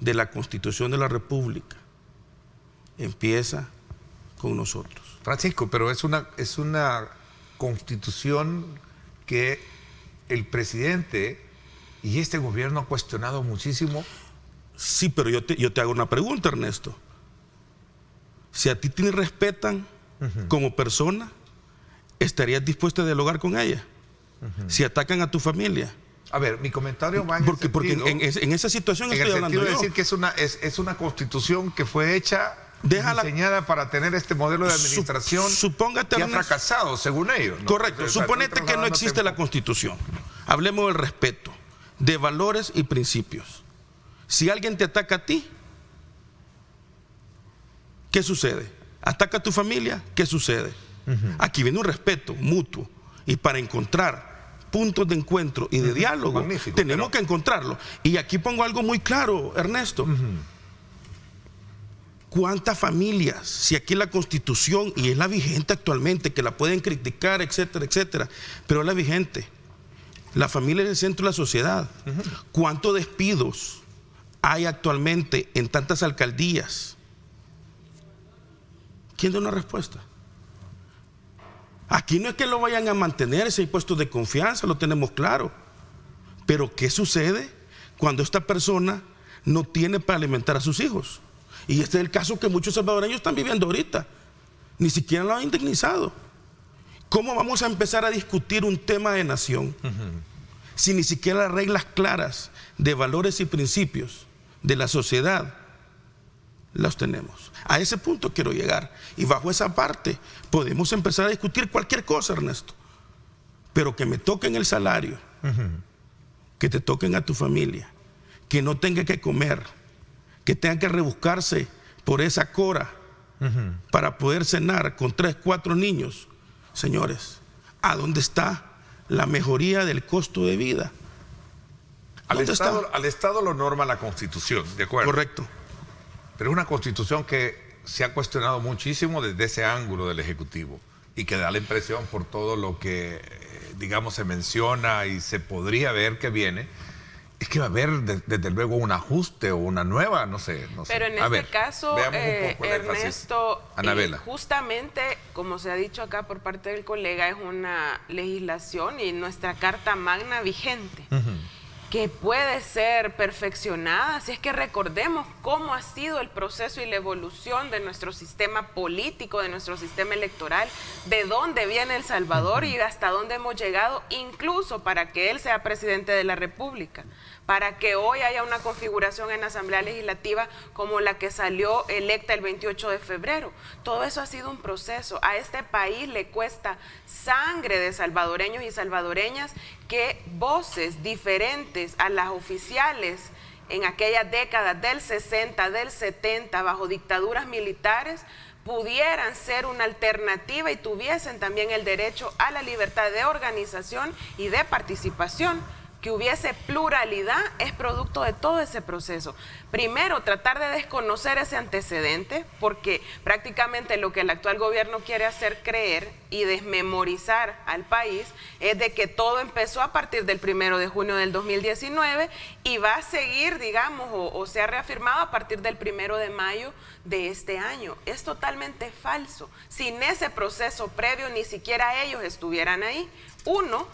de la Constitución de la República, empieza con nosotros. Francisco, pero es una Constitución que el presidente y este gobierno ha cuestionado muchísimo. Sí, pero yo te hago una pregunta, Ernesto. Si a ti te respetan como persona, ¿estarías dispuesto a dialogar con ella? Si atacan a tu familia. A ver, mi comentario va en porque el sentido, en esa situación en estoy el hablando sentido yo. de decir que es una Constitución que fue hecha, diseñada para tener este modelo de administración supóngate, que ha Ernesto, fracasado, según ellos, ¿no? Correcto. Suponete que no existe la Constitución. Hablemos del respeto, de valores y principios. Si alguien te ataca a ti, ¿qué sucede? Ataca a tu familia, ¿qué sucede? Aquí viene un respeto mutuo, y para encontrar puntos de encuentro y de diálogo, magnífico, tenemos que encontrarlo. Y aquí pongo algo muy claro, Ernesto. ¿Cuántas familias, si aquí la Constitución, y es la vigente actualmente, que la pueden criticar, etcétera, etcétera, pero es la vigente? La familia es el centro de la sociedad. ¿Cuántos despidos hay actualmente en tantas alcaldías? ¿Quién da una respuesta? Aquí no es que lo vayan a mantener, ese puesto de confianza, lo tenemos claro. Pero ¿qué sucede cuando esta persona no tiene para alimentar a sus hijos? Y este es el caso que muchos salvadoreños están viviendo ahorita. Ni siquiera lo han indemnizado. ¿Cómo vamos a empezar a discutir un tema de nación si ni siquiera las reglas claras de valores y principios de la sociedad las tenemos? A ese punto quiero llegar, y bajo esa parte podemos empezar a discutir cualquier cosa, Ernesto, pero que me toquen el salario, que te toquen a tu familia, que no tenga que comer, que tenga que rebuscarse por esa cora para poder cenar con 3, 4 niños. Señores, ¿a dónde está la mejoría del costo de vida? Al Estado lo norma la Constitución, ¿de acuerdo? Correcto. Pero es una Constitución que se ha cuestionado muchísimo desde ese ángulo del Ejecutivo, y que da la impresión, por todo lo que, digamos, se menciona y se podría ver que viene, Es que va a haber desde luego un ajuste o una nueva, no sé. Pero en este caso, veamos un poco el énfasis. Ernesto, Anabela. justamente, como se ha dicho acá por parte del colega, es una legislación y nuestra Carta Magna vigente, que puede ser perfeccionada, si es que recordemos cómo ha sido el proceso y la evolución de nuestro sistema político, de nuestro sistema electoral, de dónde viene El Salvador y hasta dónde hemos llegado, incluso para que él sea presidente de la República, para que hoy haya una configuración en la Asamblea Legislativa como la que salió electa el 28 de febrero. Todo eso ha sido un proceso. A este país le cuesta sangre de salvadoreños y salvadoreñas que voces diferentes a las oficiales en aquellas décadas del 60, del 70, bajo dictaduras militares, pudieran ser una alternativa y tuviesen también el derecho a la libertad de organización y de participación. Que hubiese pluralidad es producto de todo ese proceso. Primero, tratar de desconocer ese antecedente, porque prácticamente lo que el actual gobierno quiere hacer creer y desmemorizar al país es de que todo empezó a partir del 1 de junio del 2019 y va a seguir, digamos, o se ha reafirmado a partir del 1 de mayo de este año. Es totalmente falso. Sin ese proceso previo, ni siquiera ellos estuvieran ahí. Uno,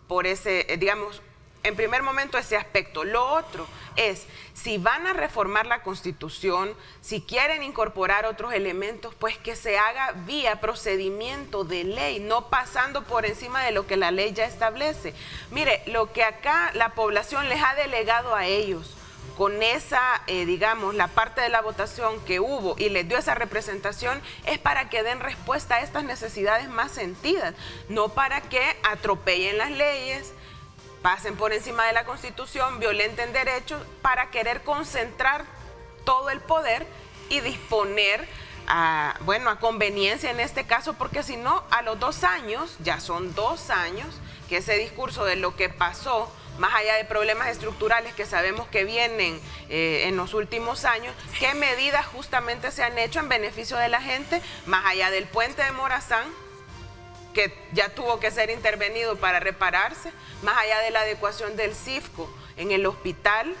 por ese, digamos, en primer momento ese aspecto. Lo otro es, si van a reformar la Constitución, si quieren incorporar otros elementos, pues que se haga vía procedimiento de ley, no pasando por encima de lo que la ley ya establece. Mire, lo que acá la población les ha delegado a ellos, con esa, digamos, la parte de la votación que hubo y les dio esa representación, es para que den respuesta a estas necesidades más sentidas, no para que atropellen las leyes, pasen por encima de la Constitución, violenten derechos para querer concentrar todo el poder y disponer a conveniencia en este caso, porque si no, a los 2 años, ya son 2 años, que ese discurso de lo que pasó, más allá de problemas estructurales que sabemos que vienen en los últimos años, ¿qué medidas justamente se han hecho en beneficio de la gente, más allá del puente de Morazán, que ya tuvo que ser intervenido para repararse, más allá de la adecuación del CIFCO en el hospital,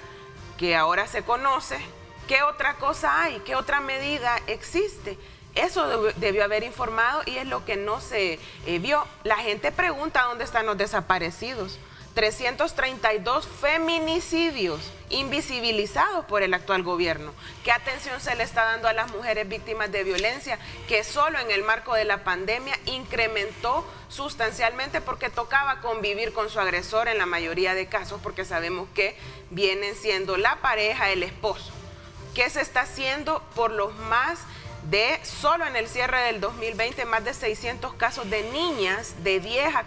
que ahora se conoce? ¿Qué otra cosa hay? ¿Qué otra medida existe? Eso debió haber informado y es lo que no se vio. La gente pregunta dónde están los desaparecidos. 332 feminicidios invisibilizados por el actual gobierno. ¿Qué atención se le está dando a las mujeres víctimas de violencia, que solo en el marco de la pandemia incrementó sustancialmente porque tocaba convivir con su agresor en la mayoría de casos, porque sabemos que vienen siendo la pareja, el esposo? ¿Qué se está haciendo por los más de, solo en el cierre del 2020, más de 600 casos de niñas de 10 a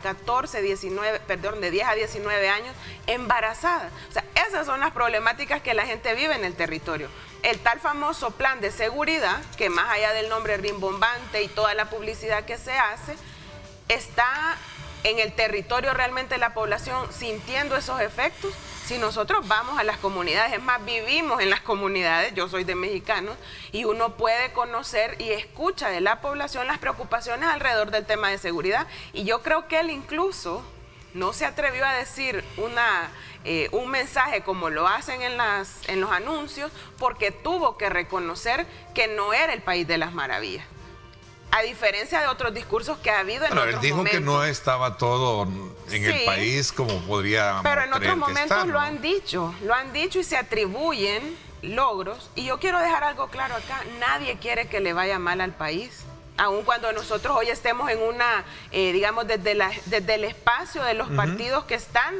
19 años embarazadas? O sea, esas son las problemáticas que la gente vive en el territorio. El tal famoso plan de seguridad, que más allá del nombre rimbombante y toda la publicidad que se hace, está en el territorio realmente la población sintiendo esos efectos. Si nosotros vamos a las comunidades, es más, vivimos en las comunidades, yo soy de Mexicanos, y uno puede conocer y escucha de la población las preocupaciones alrededor del tema de seguridad. Y yo creo que él incluso no se atrevió a decir un mensaje como lo hacen en los anuncios, porque tuvo que reconocer que no era el país de las maravillas. A diferencia de otros discursos que ha habido en otros momentos. Él dijo que no estaba todo en el país como podría. Pero en otros momentos lo han dicho y se atribuyen logros. Y yo quiero dejar algo claro acá: nadie quiere que le vaya mal al país. Aun cuando nosotros hoy estemos en una, digamos, desde el espacio de los partidos que están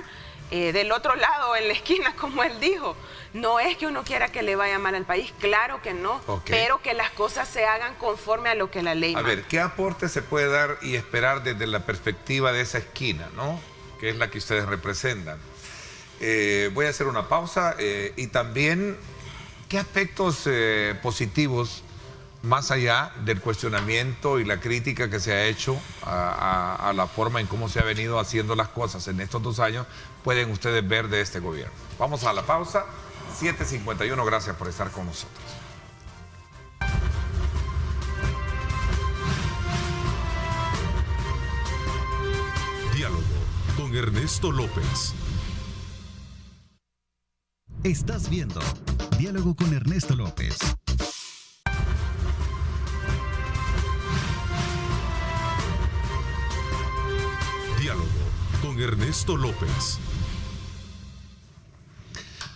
del otro lado, en la esquina, como él dijo. No es que uno quiera que le vaya mal al país, claro que no, pero que las cosas se hagan conforme a lo que la ley manda. A ver, ¿qué aporte se puede dar y esperar desde la perspectiva de esa esquina, ¿no? Que es la que ustedes representan? Voy a hacer una pausa y también, ¿qué aspectos positivos, más allá del cuestionamiento y la crítica que se ha hecho a la forma en cómo se ha venido haciendo las cosas en estos 2 años, pueden ustedes ver de este gobierno? Vamos a la pausa. 7:51, gracias por estar con nosotros. Diálogo con Ernesto López. Estás viendo Diálogo con Ernesto López. Diálogo con Ernesto López.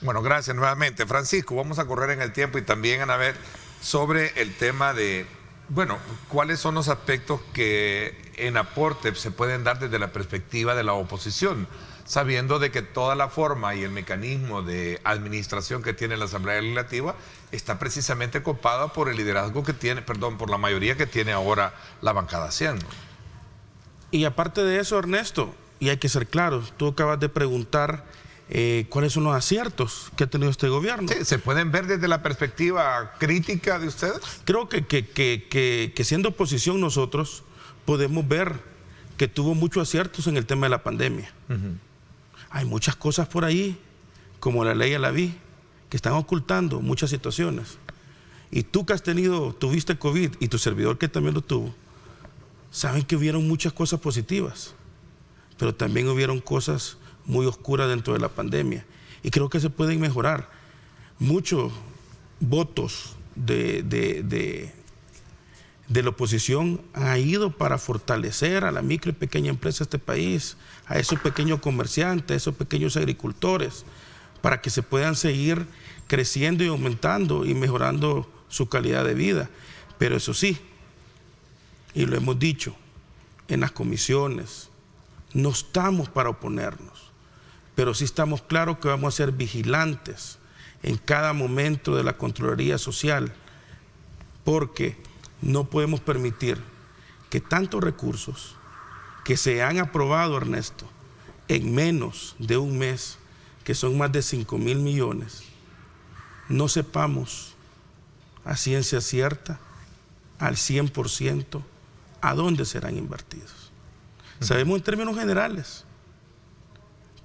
Bueno, gracias nuevamente. Francisco, vamos a correr en el tiempo y también a ver sobre el tema de, bueno, cuáles son los aspectos que en aporte se pueden dar desde la perspectiva de la oposición, sabiendo de que toda la forma y el mecanismo de administración que tiene la Asamblea Legislativa está precisamente copada por el liderazgo que tiene, por la mayoría que tiene ahora la bancada 100. Y aparte de eso, Ernesto, y hay que ser claros, tú acabas de preguntar cuáles son los aciertos que ha tenido este gobierno. Sí, ¿se pueden ver desde la perspectiva crítica de ustedes? Creo que siendo oposición nosotros podemos ver que tuvo muchos aciertos en el tema de la pandemia. Hay muchas cosas por ahí, como la ley Alaví, que están ocultando muchas situaciones. Y tú que tuviste COVID, y tu servidor que también lo tuvo, saben que hubieron muchas cosas positivas, pero también hubieron cosas muy oscuras dentro de la pandemia. Y creo que se pueden mejorar. Muchos votos de la oposición han ido para fortalecer a la micro y pequeña empresa de este país, a esos pequeños comerciantes, a esos pequeños agricultores, para que se puedan seguir creciendo y aumentando y mejorando su calidad de vida. Pero eso sí, y lo hemos dicho en las comisiones, no estamos para oponernos, pero sí estamos claros que vamos a ser vigilantes en cada momento de la Contraloría Social, porque no podemos permitir que tantos recursos que se han aprobado, Ernesto, en menos de un mes, que son más de 5.000 millones, no sepamos a ciencia cierta, al 100%, a dónde serán invertidos. Sabemos en términos generales,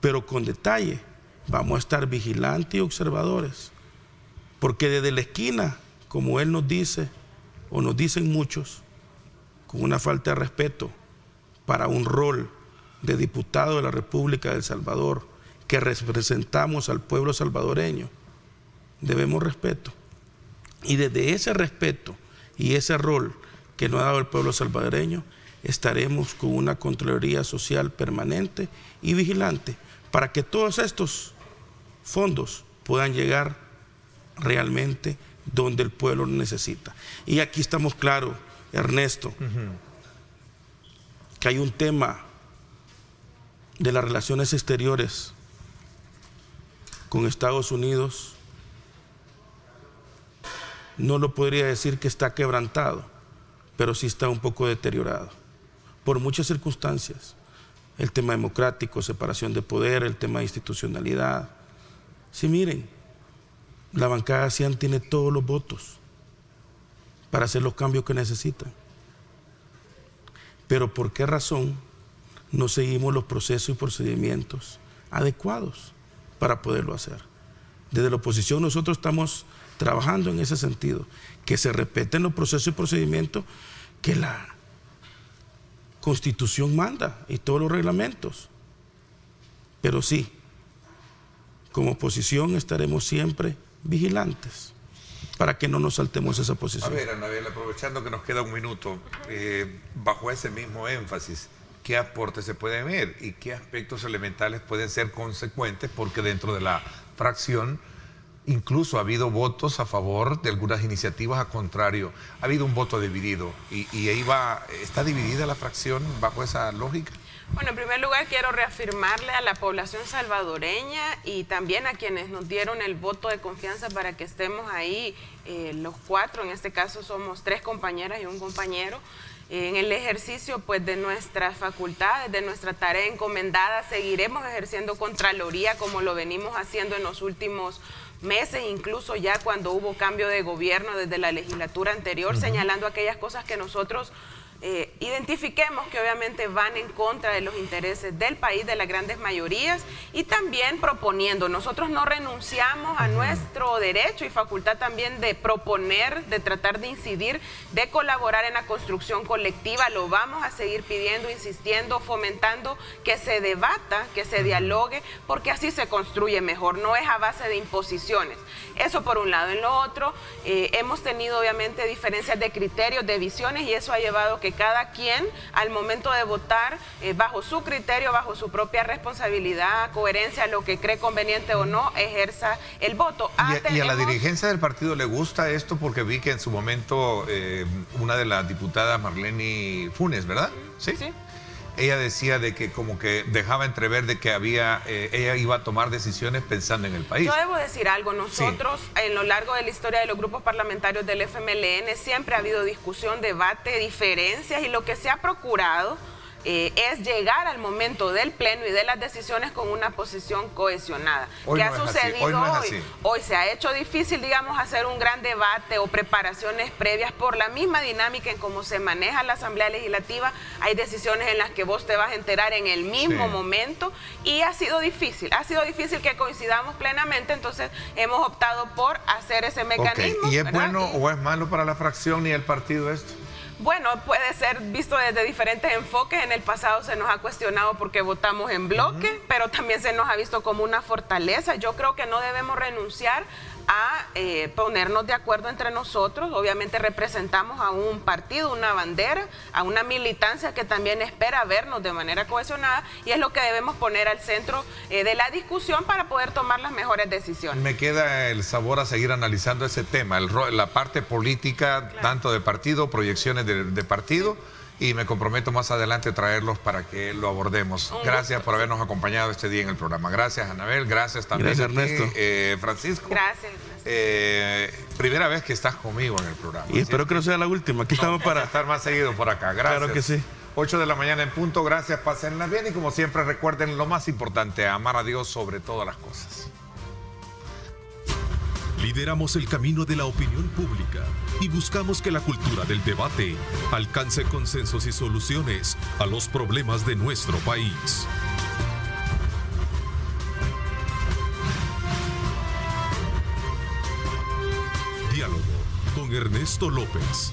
pero con detalle vamos a estar vigilantes y observadores, porque desde la esquina, como él nos dice, o nos dicen muchos, con una falta de respeto para un rol de diputado de la República de El Salvador, que representamos al pueblo salvadoreño, debemos respeto. Y desde ese respeto y ese rol que nos ha dado el pueblo salvadoreño, estaremos con una Contraloría Social permanente y vigilante para que todos estos fondos puedan llegar realmente donde el pueblo necesita. Y aquí estamos claros, Ernesto, que hay un tema de las relaciones exteriores con Estados Unidos, no lo podría decir que está quebrantado, pero sí está un poco deteriorado, por muchas circunstancias. El tema democrático, separación de poder, el tema de institucionalidad. Sí, miren, la bancada CIAN tiene todos los votos para hacer los cambios que necesitan. Pero ¿por qué razón no seguimos los procesos y procedimientos adecuados para poderlo hacer? Desde la oposición nosotros estamos trabajando en ese sentido, que se respeten los procesos y procedimientos que la Constitución manda y todos los reglamentos. Pero sí, como oposición estaremos siempre vigilantes para que no nos saltemos esa posición. A ver, Anabel, aprovechando que nos queda un minuto, bajo ese mismo énfasis, ¿qué aportes se pueden ver y qué aspectos elementales pueden ser consecuentes? Porque dentro de la fracción incluso ha habido votos a favor de algunas iniciativas, a contrario, ha habido un voto dividido y ahí ¿está dividida la fracción bajo esa lógica? Bueno, en primer lugar quiero reafirmarle a la población salvadoreña y también a quienes nos dieron el voto de confianza para que estemos ahí, los cuatro, en este caso somos 3 compañeras y un compañero, en el ejercicio pues de nuestras facultades, de nuestra tarea encomendada. Seguiremos ejerciendo Contraloría como lo venimos haciendo en los últimos meses, incluso ya cuando hubo cambio de gobierno desde la legislatura anterior, señalando aquellas cosas que nosotros identifiquemos que obviamente van en contra de los intereses del país, de las grandes mayorías, y también proponiendo. Nosotros no renunciamos a nuestro derecho y facultad también de proponer, de tratar de incidir, de colaborar en la construcción colectiva. Lo vamos a seguir pidiendo, insistiendo, fomentando que se debata, que se dialogue, porque así se construye mejor, no es a base de imposiciones. Eso por un lado. En lo otro, hemos tenido obviamente diferencias de criterios, de visiones, y eso ha llevado que cada quien al momento de votar, bajo su criterio, bajo su propia responsabilidad, coherencia, lo que cree conveniente o no, ejerza el voto. ¿Y a la dirigencia del partido le gusta esto? Porque vi que en su momento una de las diputadas, Marlene Funes, ¿verdad? Sí. Ella decía de que como que dejaba entrever de que ella iba a tomar decisiones pensando en el país. Yo debo decir algo, nosotros en lo largo de la historia de los grupos parlamentarios del FMLN siempre ha habido discusión, debate, diferencias, y lo que se ha procurado es llegar al momento del pleno y de las decisiones con una posición cohesionada. ¿Qué ha sucedido hoy? Hoy se ha hecho difícil, digamos, hacer un gran debate o preparaciones previas por la misma dinámica en cómo se maneja la Asamblea Legislativa. Hay decisiones en las que vos te vas a enterar en el mismo momento, y ha sido difícil que coincidamos plenamente, entonces hemos optado por hacer ese mecanismo. ¿Y es ¿verdad? bueno o es malo para la fracción y el partido esto? Bueno, puede ser visto desde diferentes enfoques. En el pasado se nos ha cuestionado porque votamos en bloque, pero también se nos ha visto como una fortaleza. Yo creo que no debemos renunciar a ponernos de acuerdo entre nosotros. Obviamente representamos a un partido, una bandera, a una militancia que también espera vernos de manera cohesionada, y es lo que debemos poner al centro de la discusión para poder tomar las mejores decisiones. Me queda el sabor a seguir analizando ese tema, la parte política, tanto de partido, proyecciones de partido, y me comprometo más adelante a traerlos para que lo abordemos. Gracias por habernos acompañado este día en el programa. Gracias, Anabel. Gracias también. Gracias, Ernesto. Francisco. Gracias. Primera vez que estás conmigo en el programa. Y espero que no sea la última. Aquí estamos para estar más seguido por acá. Gracias. Claro que sí. 8 de la mañana en punto. Gracias, pásenla bien, y como siempre recuerden lo más importante, amar a Dios sobre todas las cosas. Lideramos el camino de la opinión pública y buscamos que la cultura del debate alcance consensos y soluciones a los problemas de nuestro país. Diálogo con Ernesto López.